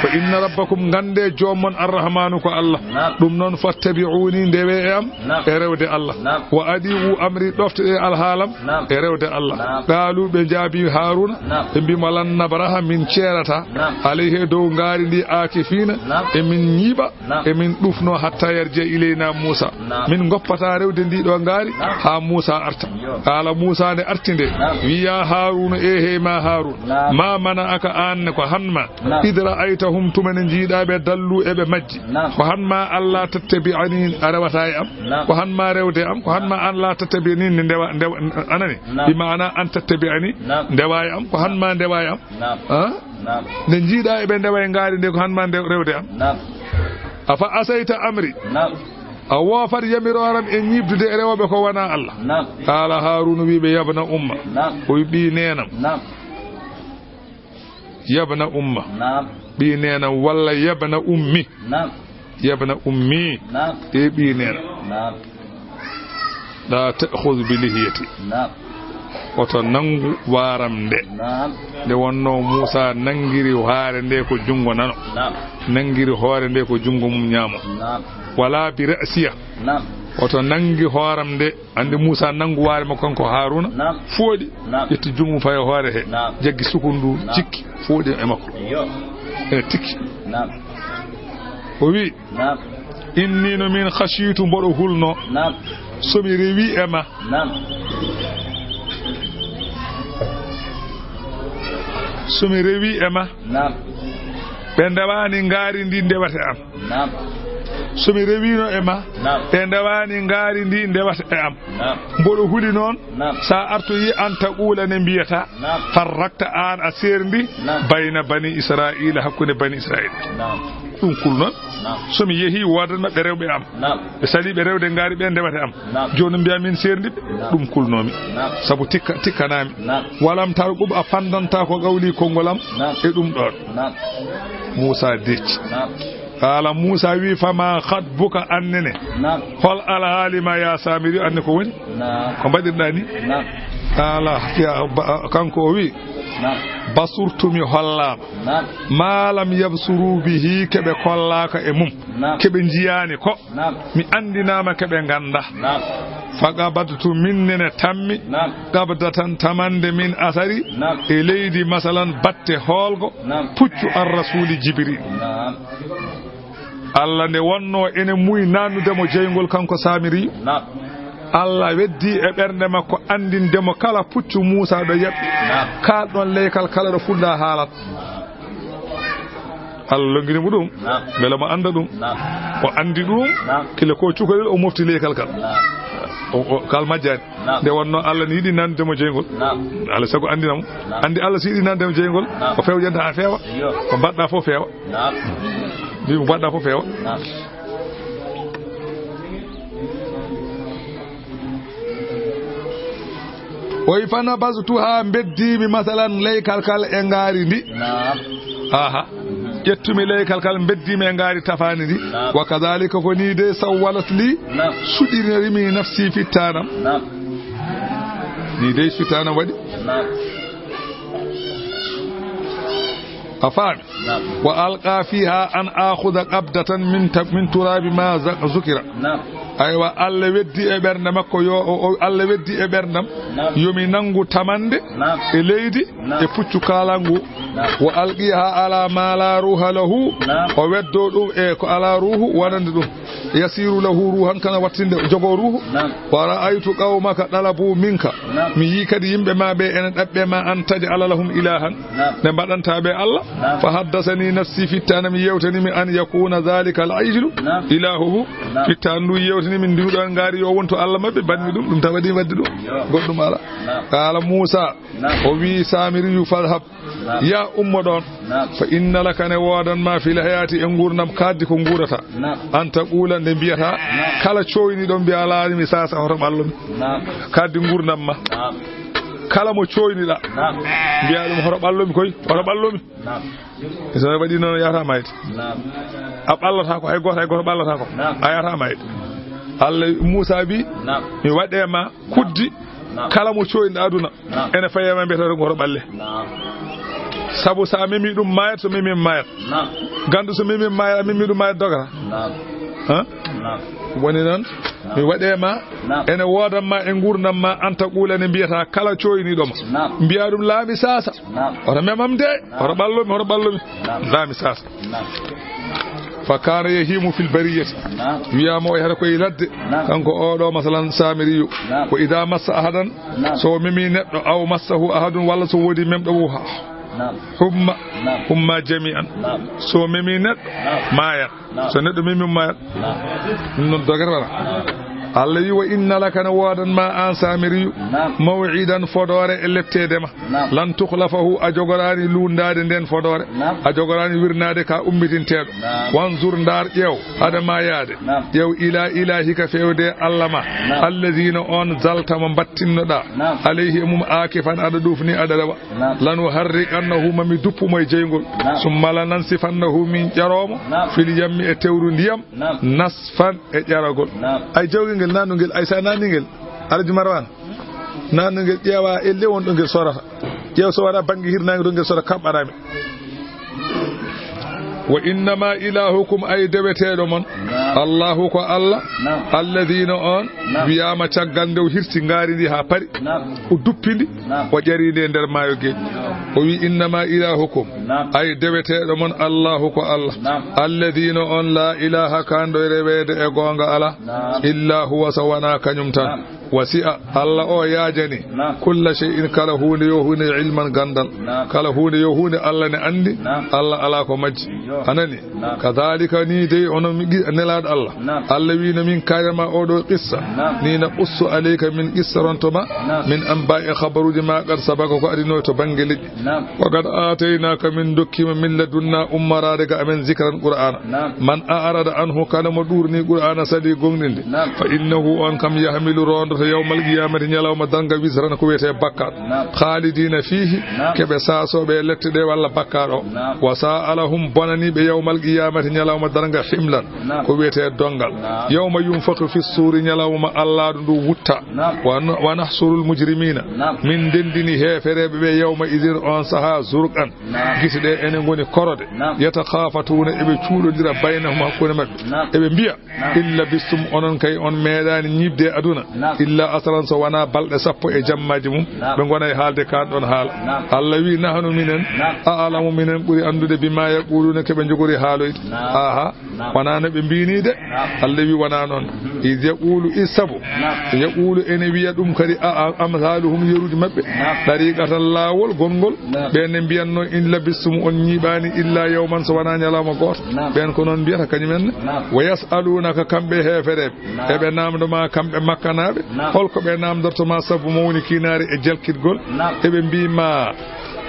fa inna rabbakum gande jommon arrahmanu ko Allah ɗum noon fattabi'uni ndewe e am e rewde Allah wa adi'u amri ɗofte ɗe alhaalam e rewde Allah qaalu ɓe jaabi Haruna ɓe mbima lan nabraha min ceerata alayhi dow ngaari ndi akifina e min ñiiɓa e min ɗufno hatta yarje ilayna Musa min goppata rewde ndi ɗo ngaari ha Musa arta qala Musa nde arti nde wiya Haruna e hey ma Harun ma mana aka anne ko hanma idra aytahum tumene jiiɗaɓe dallu eɓe majji ko hanma Allah tattabi'ani a rewata e am ko hanma rewde am ko hanma an la tattabi'ani ni ndewa anani bi maana an tattabi'ani ndewa e am ko hanma ndewa e am nde jiiɗa eɓe ndewa e ngaari nde ko hanma rewde am afa asayta amri a woofat yamiroram e ñibdude e rewɓe ko wona Allah qala Haruna wiɓe yabna umma o wi ɓi nenam yabna umma ɓi nenam walla yabna ummi e ɓi nenam la ta'khudh bi lihiyati oto nangu waram nde wonno Musa nangiri haare nde ko jungo nano nangiri hoore nde ko jungo mum ñaamo wala bi ra'siya oto nangi hooram nde andi Musa nangu waare makko kanko Haruna fooɗi ƴetti jungo fayo hoore he jaggi sukundu cikki fooɗi e makko e tikki o wi inni no min khashitu mboɗo hulno somi rewi e ma somi rewi e ma ɓe ndewani ngaari ndi ndewata am somi rewino e ma ɓe ndewani ngaari ndi ndewata e am mboɗo huli noon sa artoyi an taqula ne mbiyata farrakta an a serndi bayna bani Israila hakkude bani Israila ɗum kul noon somi yeehi wodanma ɓe rewɓe am ɓe saliɓe rewde ngaari ɓe ndewata am joni mbiya min serdiɓe ɗum kulnomi saabu tikkanami walam tar ɓuɓ a fandanta ko gawli kongolam e ɗum ɗon Musa decci qala Musa wi fama khatbuka annene hol alhalima ya Samiri anne ko woni ko mbaɗirɗa ni qala kanko o wi basurtumi hollama malam yabsuru bihi keɓe kollaka e mum keɓe jiyani ko mi andinama keɓe ganda faqabadtu minnene tammi qabdatan tamande min asari e leydi masalan batte hoolgo puccu ar rasuli Jibril Allah nde wonno ene muy nannudemo jeygol kanko Samiri Allah weddi e ɓernde makko andindemo kala puccu Musa ɗo yaɓɓi kalɗon leykal kala ɗo fulla haalat Allah longini mo ɗum beele mo anda ɗum o andi ɗum kila ko cukalel o mofti leykal kal kal majjani nde wonno Allah ne yiɗi nandudemo jeygol Allah sago andinamo andi Allah si yiɗi nandudemo jeygol o fewjanta ha feewa ko mbaɗɗa fof feewa mi wadda ko feewa oyi fana basutu ha beddimi masalan ley kalkal e ngaari ndi aha ƴettumi ley kalkal beddimi e ngaari tafani ndi wa kadhalika ko ni de sawwalat li suɗiririmi nafsi fittanam ni de fittanam waɗi أفهم وألقى فيها أن آخذ قبضة من تراب ما ذكر أيوة الله ودي إبرنا مكو يو الله ودي إبرنا يومي نانغو تماند إليدي يفتش كالانغو وألقيها على ما لا روح له وودو على روح ونندو يسير له روحا كان واتند جوغو روح ورأيت قومك طلبوا منك مي كدي يمبه ما بي ان دبه ما ان تجعل لهم إلها نبدان تابع الله فحدثني نفسي في التانم يوتني من أن يكون ذلك العجل إلهه في التانو يوتني من ديو أن غاري يوونتو الله مبه بني دum tawadi waddi dum goddum ala qala Musa o wi Samiri fadhhab ya ummo don fa inna laka ne wadan ma fil hayati en gurnam kaddi ko ngurata anta qula de biyata kala coyni don biya laani mi sasa hoto ballum kaddi ngurnam ma kala mo coynida biya dum hoto ballumi koy hoto ballumi so wadi non yata mayte a ballata ko hay goto ballata ko ayata mayte Allah Musa bi mi wade ma kuddi kala mo coynida aduna ene fayama be to hoto balle sabu sa mimi dum mayat so mimi mayat gandu so mimi mayat mimi dum mayat dogara ha woni non mi wade ma ene wodam ma e gurdam ma anta qulani biyata kala coyni dom biya dum laami sasa ora memam de ora ballumi laami sasa fakara yahimu fil bariyati wiyamo e hada koy ladde kanko odo masalan Samiriyu ko ida massa ahadan so mimi neddo aw massahu ahadun walla so wodi memdo wo humma jami'an so mimi neddo maya so neddo mimi maya non dogar wala Allah yi wa inna laka nawadan ma an Samiriyu maw'idan fodore e lettedema lan tukhlafahu ajogorani lundade den fodore ajogorani wirnade ka ummitintedo wanzur ndar jew hada ma yaade jew ila ilahika fewde allama alladhina on zaltama battinnoda alayhi mum akifan ada dufni adalawa lanu harriqannahu mami duppu moy jeygol summa lanan sifannahu min jaromo fil yammi e tewru ndiyam nasfan e jaragol ay jawgi ngel nanungel ay sa naningel alji marwan nanungel ƴeewa e lewon ɗo ngel sorata ƴeew so waɗa bangi hirnange ɗo ngel sora kamɓarami wa innama ilahukum ay deweteɗo mon allahu ko Allah alladhina on wiyama caggal ndew hirti ngaari ndi ha pari o duppindi o ƴarinde nder maayo geej o wi innama ilahukum ay deweteɗo mon allahu ko Allah alladhina on la ilaha kando rewede e gonga ala illa huwa sawana kanyum tan wasi'a Allah o yaajani kulla shay'in kala hunde yo hunde ilman gandal kala hunde yo hunde Allah ne andi Allah ala ko majji anani kadhalika ni de onon mi nelad Allah Allah wi na min kayama odo qissa ni na qussu alayka min qissarantuma min anba'i khabaruji ma qad sabaka ko adino to bangeli wa qad ataynaka min dokkima min ladunna ummara daga amen zikran qur'ana man a'rada anhu kana mo durni qur'ana sadi gongninde fa innahu on kam yahmilu rondo yawmal qiyamati nyalawma danga wisran ko wete bakkar khalidina fihi kebe sasobe lette de walla bakkar o wa sa'alahum bonani be yawmal qiyamati nyalawma danga himlan ko wete dongal yawma yunfakhu fi suri nyalawma Allah ndu wutta wa nahsurul mujrimina min dendini heferebe be yawma idir on saha zurqan gisde enen goni korode yatakhafatuna ebe cuudodira baynahum hakuna mabbe ebe biya illa bisum onon kay on medani nyibde aduna illa asran so wana balde sappo e jammaji mum be gona e haalde kan don haal Allah wi nahnu minen a'lamu minen buri andude bima yaquluna kebe jogori haaloyde aha wana no be bini de Allah wi wana non iz yaqulu isabu yaqulu ene wiya dum kadi amsaluhum yeruji mabbe tariqatan lawol gongol be ne biyanno in labisum on nyibani illa yawman so wana nyalama goto ben ko non biyata kanyumen wa yasalunaka kambe hefere e be namdo ma kambe makkanabe holko be namdorto ma sabu mo woni kinari e jalkitgol e be bima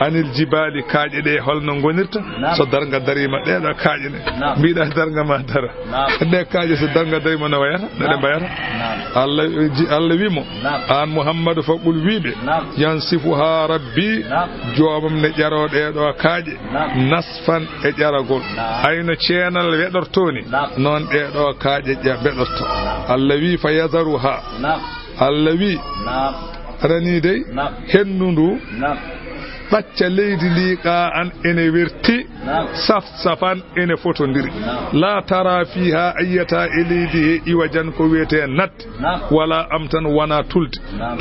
anil jibali kaaje ɗe holno gonirta so darga darima ɗeɗo kaaje ɗe mbiɗa darga ma dara ɗe kaaje so darga darima no wayata ɗeɗe mbayata Allah wimo an Muhammadu faqul wiɓe yansifuha rabbi jomam ne ƴaro ɗeɗo kaaje nasfan e ƴaragol ayno ceenal weɗortoni noon ɗeɗo kaaje beɗorto Allah wi fa yazaruha Allah wi rani dey hennundu ɓacca leydi liiqa an ene werti safsafan ene fotodiri la tara fiha ayyata e leydi he iwajan ko wiyete nat wala am tan wona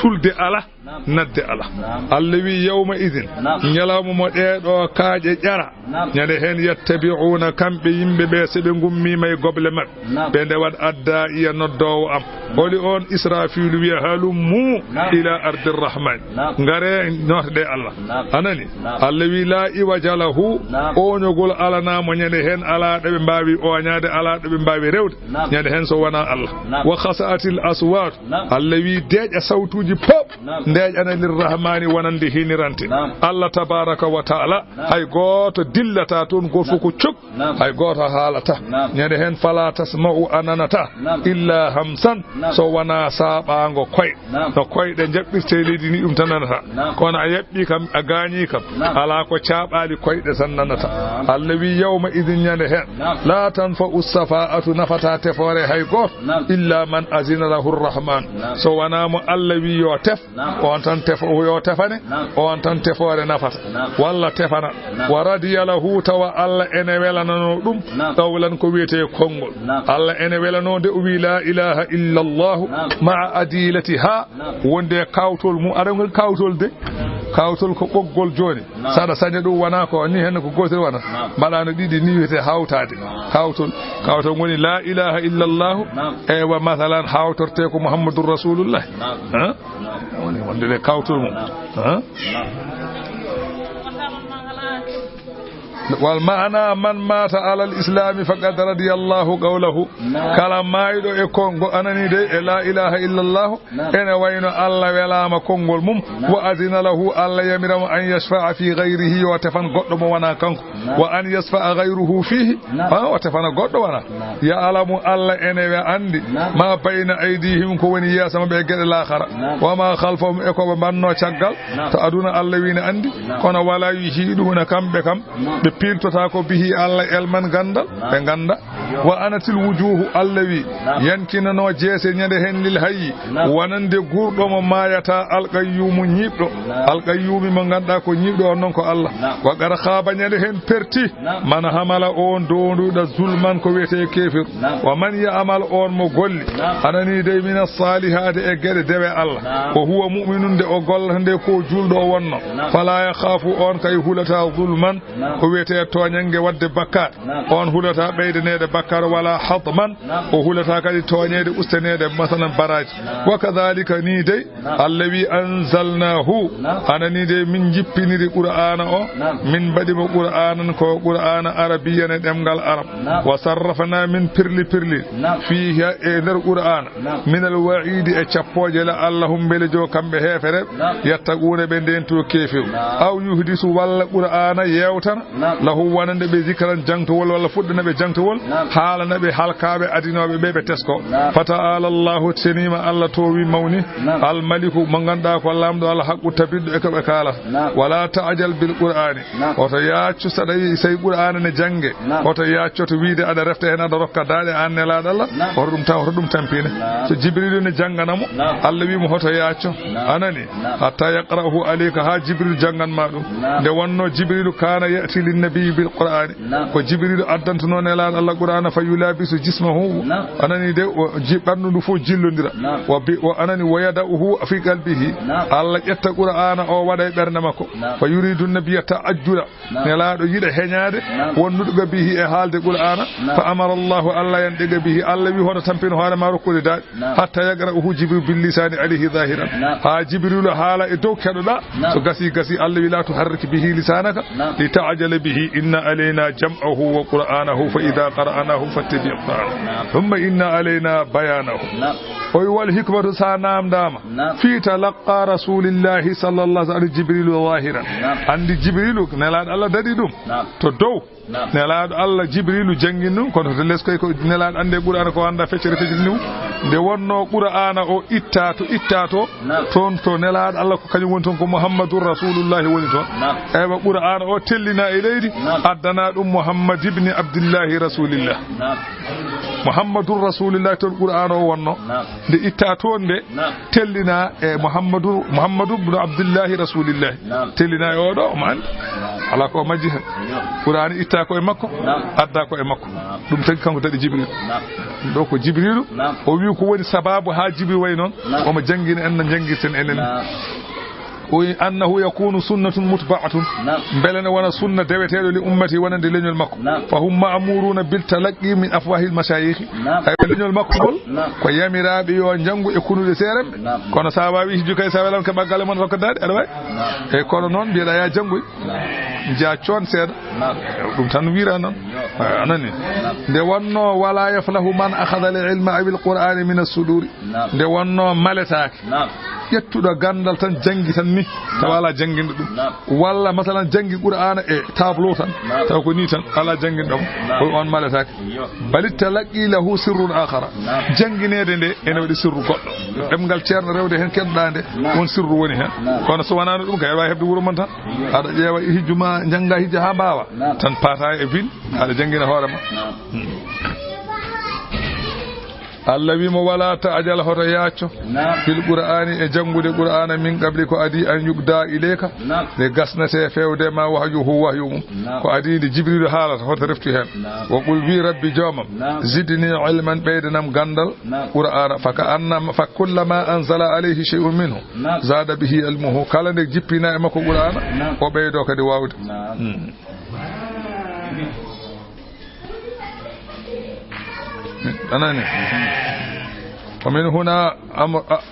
tulde ala nadde ala Allah wi yawma idin nyalawma mo ɗeɗo kaaje ƴara ñande hen yattabi'una kamɓe yimɓe ɓe seɓe gummima e goble maɓɓe ɓe ndewat adda iya noddowo am holi on Israfilu wiya halummu ila ardirrahman ngare notde Allah anani Allah wi la iwaja lahu oñogol alanamo ñande hen ala ɗeɓe mbawi oñade ala ɗeɓe mbawi rewde ñande hen so wona Allah wa khasa'atil aswat Allah wi deƴa sawtuji pop deƴana lirrahmani wonande hinirante Allah tabaraka wa taala hay goto dillata toon goto fof ko cuk hay goto haalata ñande hen fala tasma'u ananata illa hamsan so wona saɓango koye no koyɗe jaɓɓirte leydi ni ɗum tan nanata kono a yaɓɓi kam a gañi kam ala ko caɓali koyɗe tan nanata Allah wi yawma idin ñande hen la tanfa'u safa'atu nafata tefore hay goto illa man azina lahu rrahman so wonamo Allah wi yo tef on tan yo tefane on tan tefore nafata walla tefana wa radiya lahu tawa Allah ene welanano ɗum tawlan ko wiyete kongol Allah ene welano de o wi la ilaha illa Allah ma'a adilatiha wonde kawtol mu aɗa kawtol de kawtol ko ɓoggol joni saɗa saña ɗum wona ko ni hen ko gotel wona mbaɗano ɗiɗi ni wiyete hawtade kawtol woni la ilaha illa Allah e wa masalan hawtorte ko Muhammadur Rasulullah woni wonde de kawtol mum والمعنى من مات على الإسلام فقد رضي الله قوله كلام ما يدو يكون أنني دي لا إله إلا الله إن وين الله ولا ما كونغول مم وأذن له الله يمر أن يشفع في غيره وتفن قدم وانا كنك وأن يشفع غيره فيه وتفن قدم وانا يعلم الله إن وعندي ما بين أيديهم كوني ياسم بيجر الآخر وما خلفهم إكو بمنو شغل تأدون الله وين عندي كون ولا يشيدون كم بكم piltota ko bihi Allah elman gandal be ganda wa anatil wujuhu allawi yankinano jeese nyande hen lil hayyi wonande gurdo mo mayata alqayyumu nyibdo alqayyumi mo ganda ko nyibdo on non ko Allah wa gar khaba nyande hen perti man hamala on donduda zulman ko wete kefir wa man ya'mal on mo golli anani de min as-salihati e gede dewe Allah ko huwa mu'minun de o gollande ko juldo wonno fala yakhafu on kay hulata zulman ko wete toñange wadde bakkar on hulata ɓeydanede bakkar wala hatman o hulata kadi toñede ustanede masalan baraji wa kadhalika ni dey Allah wi anzalnahu anani de min jippiniri qur'ana o min badimo qur'anan ko qur'ana arabiyyan e demgal arab wa sarrafna min pirli fihi e der qur'ana min alwa'idi e cappoje la allahum belejo kambe hefere yattaquna be den to kefir aw yuhdisu walla qur'ana yewtan lahu wonande be zikran jangtowol walla fuddana be jangtowol haalana be halkaabe adinobe be tesko fata'ala Allah tinima Allah to wi mawni al maliku mo ganda ko lamdo al haqqu tabiddu e ko be kala wala ta'jal bil qur'ani oto yaccu sadai say qur'ana ne jange oto yaccu to wiide ada refta hen ada rokka daade an ne laada Allah hoto dum tampine so jibril ne janganamo Allah wi mo hoto yaccu anani hatta yaqra'uhu alayka ha jibril jangan ma dum de wonno jibril kana ya'ti lin nabi bil qur'ani ko jibril addantuno ne laada Allah qur'ana fayulabisu jismahu anani de jibandu du fo jillondira wa anani wayadahu fi qalbihi Allah ƴetta qur'ana o wada e berne makko fa yuridu nabiyya ta'ajjula ne laado yida heñaade wonnudo bihi e haalde qur'ana fa amara Allah yandega bihi Allah wi hoto tampino hoore ma rokkude daade hatta yagra'uhu jibril bil lisani alayhi zahiran ha jibril haala e dow kedoda so gasi Allah wi la tuharrik bihi lisanaka li ta'jala bihi inna alayna jam'ahu wa qur'anahu fa idha qara'na قرآنه فاتبع قرآنه ثم إن علينا بيانه والحكمة سانام دام في تلقى رسول الله صلى الله عليه وسلم جبريل ظاهرا عند جبريل نلاد الله دديدum to dow nelaado Allah Jibrilu janginu kono to leskoy ko nelaado ande Qur'ana ko anda feccere fecciru nde wonno Qur'ana o ittato ton to nelaado Allah ko kanyum won ton ko Muhammadur Rasulullah woni ton ewa Qur'ana o tellina e leydi addana dum Muhammad ibn Abdullah Rasulillah Muhammadur Rasulillah to Qur'ana o wonno nde ittato nde tellina e Muhammadu ibn Abdullah Rasulillah tellina e odo man ala ko majji Qur'an itta ko e makko adda ko e makko dum tagi kanko tadi Jibril do ko Jibrilu o wi ko woni sababu ha Jibril way non o mo jangina en jangirten enen أنه يكون سنة متبعة بلن وانا سنة دويتين لأمتي وانا دلين المكو فهم مأمورون بالتلقي من أفواه المشايخ أي دلين المكو ويامي رابي وانجنغو يكونوا لسيرم كون ساباوي جوكي سابلام كما قال من ركضاد أرواي كون نون بيلا يا جنغو جاچون سير دم تنويرانا أنني دي وانو ولا يفله من أخذ العلم بالقرآن من الصدور دي وانو ملتاك yettudo gandal tan jangi tan ni tawala janginde dum walla masalan jangi Qur'ana e tableau tan taw ko ni tan ala janginde dum on malatake balit talaqi lahu sirrun akhara janginede de ene wadi sirru goddo demgal ceerno rewde hen keddande won sirru woni hen kono so wanano dum kay wa hebde wuro mon tan ada jeewa hijjuma janga hijja ha bawa tan pata e vil ala jangina hoorema Allah wimo wala ta'jal hoto yaacho fil qur'ani e jangude qur'ana min qabli ko adi an yugda ilayka de gasnate fewde ma wahyuhu wahyum ko adi de Jibril halata hoto refti hen wa qul bi rabbi jawmam zidni ilman baydanam gandal qur'ana fa kullama anzala alayhi shay'un minhu zada bihi ilmuhu kala de jippina e makko qur'ana o beydo kadi wawde أناني ومن هنا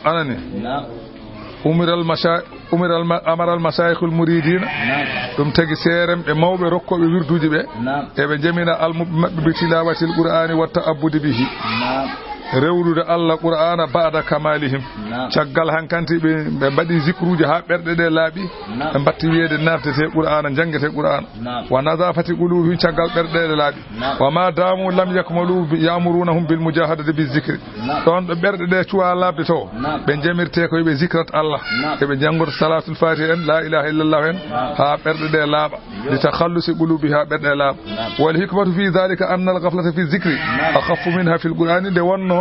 أناني أمر المشايخ المريدين دم تجي سيرم موب ركو بيردوجي به إبن جمينا بتلاوة القرآن والتعبد به rewrude Allah Qur'ana ba'da kamalihim caggal hankanti be badi zikruji ha berde de laabi be batti wiede naftete Qur'ana jangete Qur'ana wa nazafati qulubi caggal berde de laabi wa ma damu lam yakmalu ya'murunahum bil mujahadati biz zikri don be berde de cuwa labde to be jamirte ko be zikrat Allah be jangor salatul fatiha la ilaha illallah ha berde de laaba li takhallusi qulubiha berde laab wal hikmatu fi dhalika anna al ghaflata fi dhikri akhaffu minha fil Qur'ani de wonno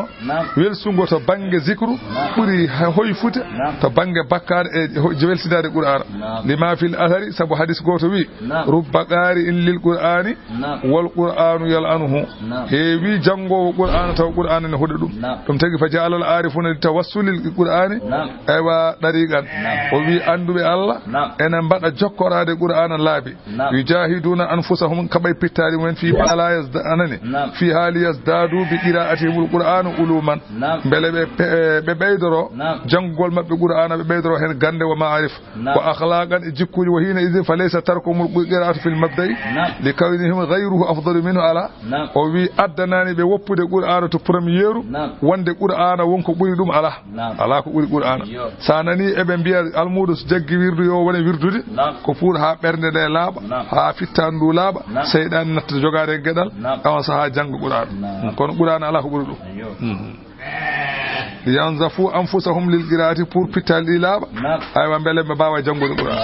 welsungo to bange zikru buri hoy fute to bange bakkar e welsidade Qur'ana lima fil athari sabu hadis goto wi rubba qari in lil Qur'ani wal Qur'anu yal'anuhu heewi jangowo Qur'ana taw Qur'ana ne hodo dum tagi fa ja'al al arifuna tawassulil Qur'ani aywa dariqan o wi andube Allah enen bada jokkorade Qur'ana laabi yujahiduna anfusahum kabay pittari men fi bala yazdanani fi hali yazdadu bi qira'atihim al Qur'an uluman bele be beydoro jangol mabbe Qur'ana be beydoro hen gande wa ma'arif wa akhlaqan jikkuji wa hina idh falaysa tarkumul qira'atu fil mabda'i li kawnihim ghayruhu afdalu minhu ala o wi addanani be woppude Qur'ana to premieru wonde Qur'ana wonko buri dum ala ko buri Qur'ana sanani e be biya almudus jaggi wirdu yo wona wirdude ko fuur ha bernde de laaba ha fittandu laaba seydan natta jogade gedal awan saha jangu Qur'ana kono Qur'ana ala ko buri dum yanzafu anfusahum lil qira'ati pour pital ilaba aywa bele be bawa jangude Qur'an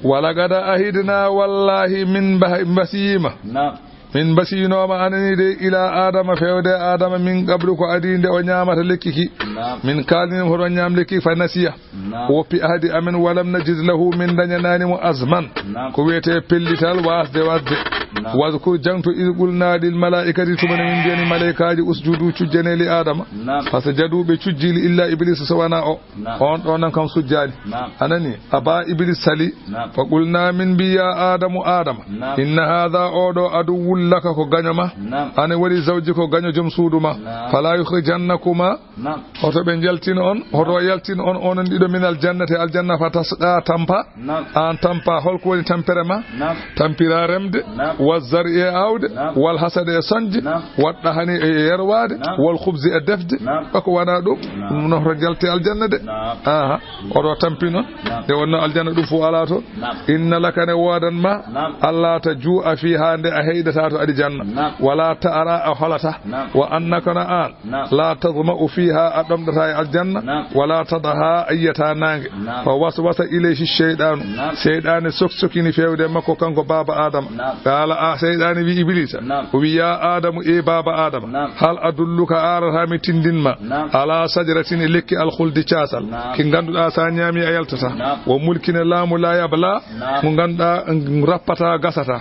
wala gada ahidna wallahi min basima min basinoma anani de ila adama fewde adama min qablu ko adinde o nyaamata lekkiki min kalni hodo nyam lekki fa nasiya wopi ahdi amen walam najiz lahu min danyanani mu azman ko wete pellital wasde wadhkur jangto iz qulna lil malaikati tumana min biyani malaikaji usjudu cujjane li adama fasajadu be cujjili illa iblis sawana o on don nan kam sujjali anani aba iblis sali fa qulna min biya adamu inna hadha odo aduwwul laka ko ganyama ane wali zawji ko ganyo jom suduma fala yukhrijannakuma hoto be jaltino on hoto yaltino on onon dido min aljanna fatasda tampa an tampa holko woni tampere ma tampira remde wazar e awde wal hasad e sonje wadda hani e yerwade wal khubz e defde ko wana dum no hoto jalti aljanna de aha odo tampino de wonno aljanna dum fu ala to inna lakane wadan ma alla tajua fiha de a heydata to adi janna wala ta'ara halata wa annaka an la tadma fiha adamdata e aljanna wala tadaha ayata nange fa waswasa ilayhi shaytan soksokini fewde makko kanko baba adam qala shaytan wi iblisa wi ya adam e baba adam hal adulluka arata mi tindinma ala sajratin lekki al khuldi chasal ki ganduda sa nyami ayaltata wa mulkina lamu la yabla mu ganda rappata gasata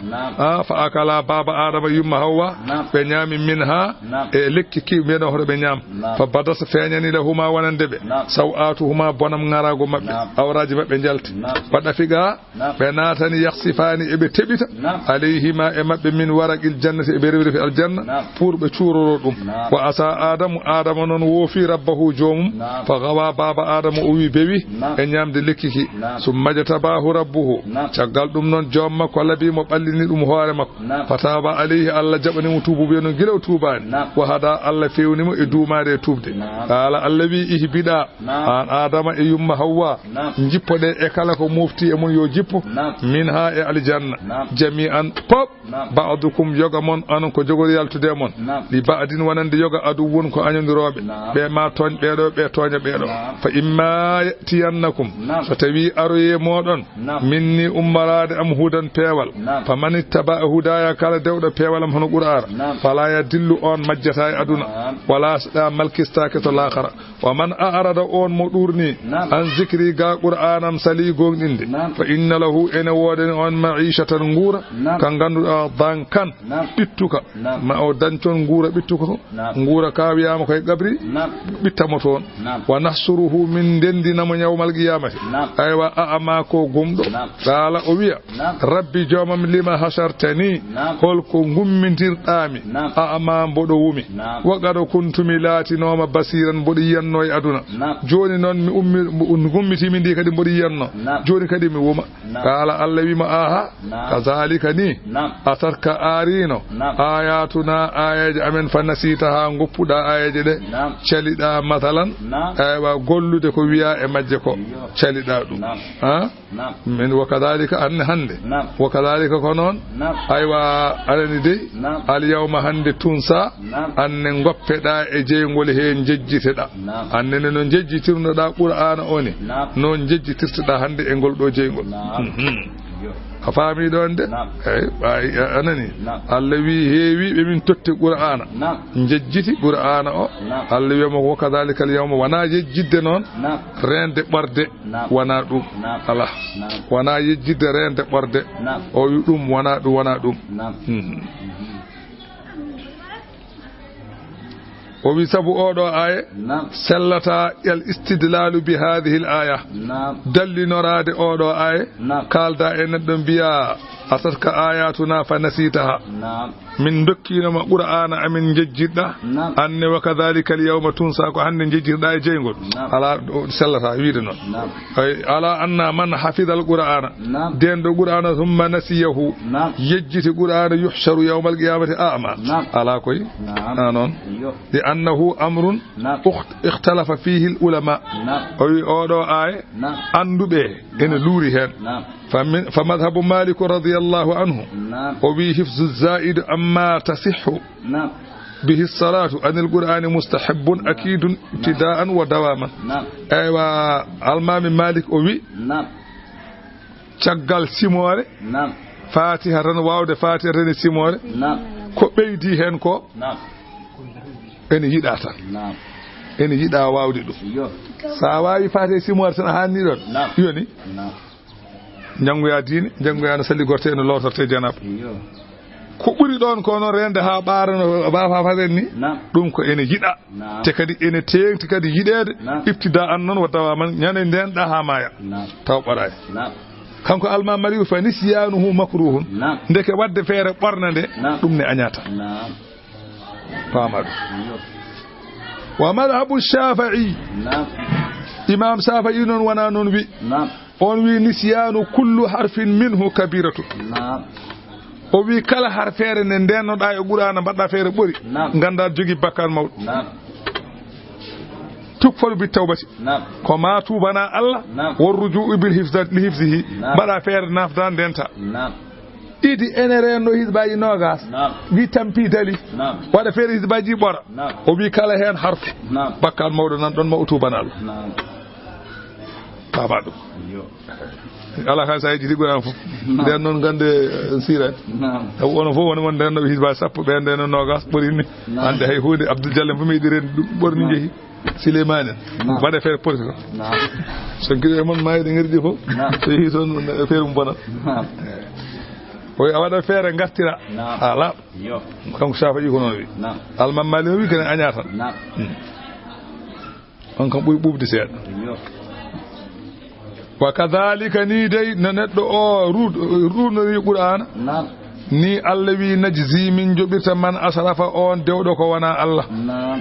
fa akala baba adam yumma hawa be nyami minha e lekki ki medo hodo be nyam fa badasa feñani lahuma wanandebe sawatuhuma bonam ngarago mabbe awraji mabbe jalti bada figa be natani yakhsifani e be tebita alayhima e mabbe min waraqil jannati e be rewri fi aljanna pour be cuuroro dum wa asa adamu non wofi rabbahu jomum fa gawa baba adamu o wi bewi e nyamde lekkiki summa jatabahu rabbuhu tagal dum non jomma ko labi mo ballini dum hoore makko fataba alayhi alla jabani mo tubu be non gilaw tubani wa hada alla fewni mo e duumade tubde qala allawi ihbida an adama e yumma hawa jippode e kala ko mufti e mun yo jippo minha e aljanna jami'an pop ba'dukum yoga mon anon ko jogori yaltude mon li ba'din wonande yoga adu won ko anyondirobe be ma ton beedo be tonya beedo fa imma tiyannakum so tawi aroye modon minni ummarade am hudan pewal fa man ittaba hudaya kala dewdo pewalam hono qur'an fala yadillu on majjata e aduna wala sada malkistake to lakhara wa man a'rada on mo durni an zikri ga qur'anam sali gonginde fa inna lahu ina woden on ma'ishatan ngura kan ganduda bankan bittuka ma o danton ngura bittuka ngura ka wiyama koy gabri bittamo ton wa nahsuruhu min dendina mo yawmal qiyamati aywa a'ama ko gumdo qala o wiya rabbi jomam lima hasartani holko gummintirdami a'ama bodo wumi wa gado kuntumi latinoma basiran bodi yanno e aduna joni non mi ummi gummiti min di kadi bodi yanno joni kadi mi wuma qala allah wima aha kazalika ni atarka arino ayatuna ayaji amen fanasita ha goppuda ayaji de celida masalan aywa gollude ko wiya e majje ko celida dum ha min wa kadhalika an hande wa kadhalika konon aywa alani de al yawma hande tunsa anne goppeda e jeygol he jejjiteda annene non jejjitirnoda qur'ana oni non jejjitirtoda hande e gol do jeygol afami don de ay anani Allah wi heewi be min totti qur'ana jejjiti qur'ana o Allah wi mo kadhalika al yawma wana jejjidde non rende barde wana dum ala wana jejjidde rende barde o wi dum wana dum وبي سبو أودو آية سلطة الاستدلال بهذه الآية دل نراد أودو آية قال دا إن الدنبياء أتتك آياتنا فنسيتها من دكينا ما قرآن أمن ججدنا أن وكذلك اليوم تنساك أن ججدنا جينغول على سلطة يريدنا على أن من حفظ القرآن دين دو قرآن ثم نسيه يجت القرآن يحشر يوم القيامة أعمى على كوي لأنه أمر اختلف فيه العلماء أودو آية أندو به إن لوريهن فمذهب مالك رضي الله عنه وبه حفظ الزائد أما تصح به الصلاة عن القرآن مستحب أكيد ابتداء ودواما أيوة المام مالك أبي تشغل سيموري فاتحة رن واود فاتحة رن سيموري كو بيدي هن كو en yidata en yida wawde dum sa wawi fate simor tan hanni don yoni jangu ya diine jangu ya na salli gorte no lawtorte janab ko ɓuri ɗon ko noon rende ha ɓarano bafafaten ni ɗum ko ene yiɗa te kadi ene tengti kadi yiɗede ibtida an noon waddawa man ñande ndenɗa ha maya taw ɓaɗani kanko alma mariu fa nisyanuhu makruhun ndeke wadde feere ɓorna nde ɗum ne añata fama ɗum wa madhabu shafi'i imam shafi'i noon wona noon wi on wi nisyanu kullu harfin minhu kabiratu o wi kala har feere nde ndennoɗa e qur'ana mbaɗɗa feere ɓori ganda jogui bakkar mawɗo tukfalu bi tawbati ko ma tubana Allah wor rujuu bil hifzihi mbaɗa feere nafda ndenta idi ene rendo hisbaji nogas wi tampi dali waɗa feere hisbaji ɓora o wi kala hen harfu bakkar mawɗo nan ɗon ma o tubana Allah pama ɗum ala ka sa jiɗi ɓuran fof nden noon gande sirat sabu ono fof woni won ndenno hisba sappo ɓe ndeno nogas ɓorini hande hay hunde Abdou Diallo fo mi yiɗi ren ɗum ɓorni jeehi Souleymane mbaɗe feere poti ko so guiɗo e moon mayde ngerɗi fof so yeehi toon feere mum bonat oy a waɗa feere gartira ha laaɓa kanko safa ƴi ko noon wi almamali o wi kene aña tan on kam ɓuuri ɓuɓde seeɗa wa kadhalika ni dey no neɗɗo o ruudnori qur'ana ni Allah wi najzi min joɓirta man asrafa on dewɗo ko wona Allah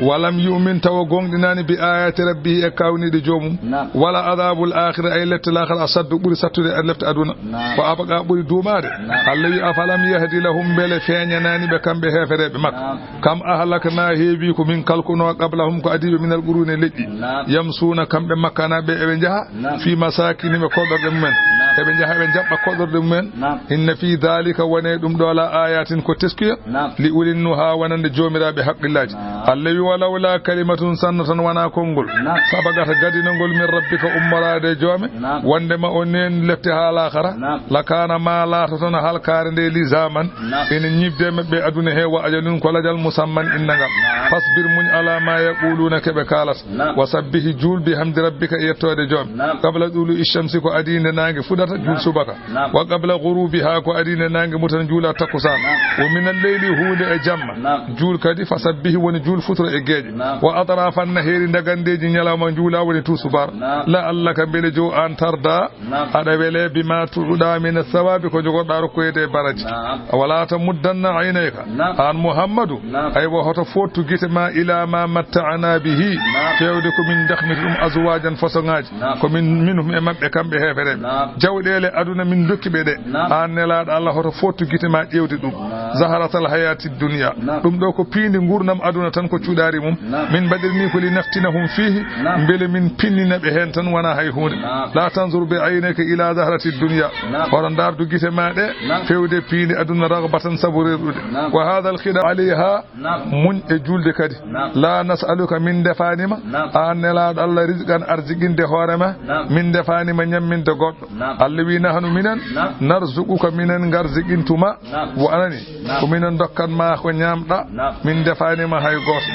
walam yumin tawa gonɗinani bi ayati rabbihi e kawnide joomum wala adabul akhirah ay lefte lakhira asaddu ɓuuri sattude e lefte aduna ko abaga ɓuuri duumade Allah wi afalam yahdi lahum bele feñanani ɓe kamɓe hefereɓe makko kam ahlakna heewi ko min kalkuno qablahum ko adiɓe minal quruni leƴƴi yamsuna kamɓe makkanaɓe eɓe jaaha fi masakiniɓe koɗorɗe mumen eɓe jaaha ɓe jaɓɓa koɗorɗe mumen inna fi dhalika wone ɗum ɗo la ayatin ko teskuya li ulinnu ha wonande jomiraɓe haqqillaji Allah wi walawla kalimatun sannatan wana konngol sabagata gadinongol min rabbika ummorade joome wondema o nen lefte ha lakhara lakana ma latoton halkare nde li zaman ene ñibde mabɓe aduna he wa ajalun ko lajal musamman innagam fasbir muñ ala ma yaquluna keɓe kalas wa sabbihi julbi hamdi rabbika e yettode joome qabla dulu ishamsi ko adinde nangue fudata jul subaka wa qabla ghurubiha ko adinde nangue mutan juula takusan wa min al-layli huude e jamma juul kadi fasabbihi woni juul futuro e geeje wa atrafan naheri dagandeji nyalama juula woni tu subar la allaka bele jo an tarda ada wele bima tuuda min thawabi ko jogoɗa rokkoyede baraji wala ta muddanna aynayka an muhammadu ay wa hoto fotu gite ma ila ma matta'ana bihi fewde ko min dakhmiti azwajan fasongaji ko min minhum e mabbe kambe hefere jawdele aduna min dokkibe de an nelaado Allah hoto fotu gite ma ƴewde ɗum zaharatal hayati dunya ɗum ɗo ko piindi gurdam aduna tan ko cuuɗari mum min mbaɗirni ko li naftinahum fihi beele min pinnina ɓe hen tan wona hay hunde la tanzur bi aynaka ila zaharati dunya hoto dardu gite ma ɗe fewde piindi aduna ragbatan sabu rerɗude wa hadha alkhida alayha muñ e julde kadi la nas'aluka min defanima an nelaɗo Allah rizqan arziginde hoorema min defanima ñamminde goɗɗo Allah wi nahnu minen narzuquka minen garzigintuma wo anani ko minen dokkan ma ko ñamɗa min defanima hay goto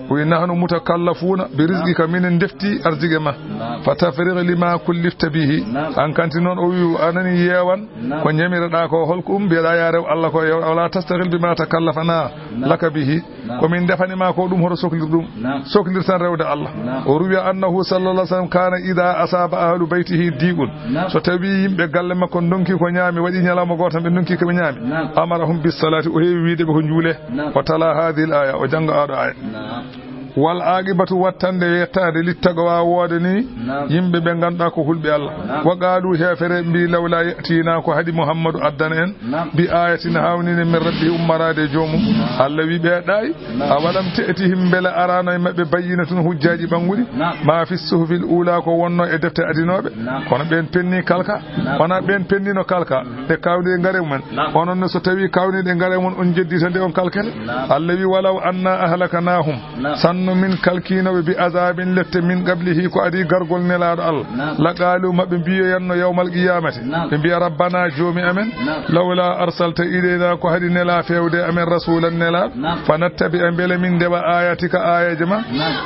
wi nahnu mutakallafuna bi rizqika minen defti arzige ma fatafriq lima kullifta bihi an kanti non o wi anani yewan ko ñamiraɗa ko holko mbiyeɗa ya rew Allah ko wala tastaghil bima takallafana laka bihi ko min defanima ko ɗum hoto sohlir ɗum sohlir tan rewde Allah o ruwi annahu sallallahu alaihi wasallam kana ida asaba ahlu baytihi diqun so tawi yimɓe galle makko donki ko ñaami waɗi ñalawma goto ɓe donki koɓe ñaami amarahum bis salati o heewi wiide ɓe ko juule o tala hadhihi al aya o janga aɗo aya wal aqibatu wattande yettade littaqwa woode ni yimɓe ɓe ganduɗa ko hulɓe Allah wa qalu hefere mbi lawla yatina ko hadi muhammadu addana en bi ayatin hawnini min rabbi ummarade joomum Allah wi ɓe ɗay awalam ta'tihim bela arana e mabɓe bayyinatun hujjaji ɓanguɗi ma fi suhufil ula ko wonno e defte adinoɓe kono ɓen penni kalka wona ɓen pennino kalka ɗe kawni ngare mumen onon no so tawi kawniɗe ngare mon on jedditande on kalkele Allah wi walaw anna ahlakanahum wonno min kalkinoɓe bi azabin lette min qablihi ko adi gargol nelaɗo Allah la qalu maɓe mbiyoyanno yawmal qiyamati ɓe mbiya rabbana joomi amen lawla arsalta ilayna ko haɗi nela fewde amen rasulan nelaɗo fa nattabi a beele min ndeɓa ayatika ayaji ma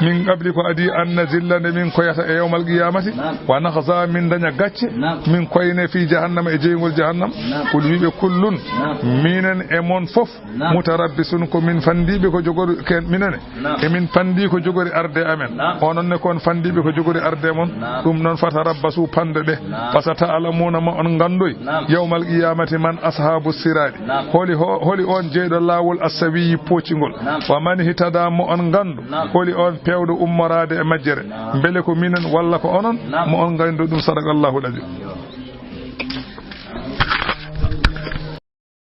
min qabli ko adi an nazilla nde min koyata e yawmal qiyamati wa nahza min daña gacce min koyne fi jahannama e jeygol jahannam kul wiɓe kullun minen e mon fof mutarabbisun ko min fandiɓe ko jogori ken minene emin pandi ko jogori arde amen ononne kon fandiɓe ko jogori arde mon ɗum noon fatarabbasu pande ɗe pasata alamuna ma on gandoy yawmal qiyamati man ashabu siradi holi on jeyɗo lawol asawiyi poccigol wa man hitada mo on gandu holi on pewɗo ummorade e majjere beele ko minen walla ko onon mo on gandu ɗum sadakallahu ɗajo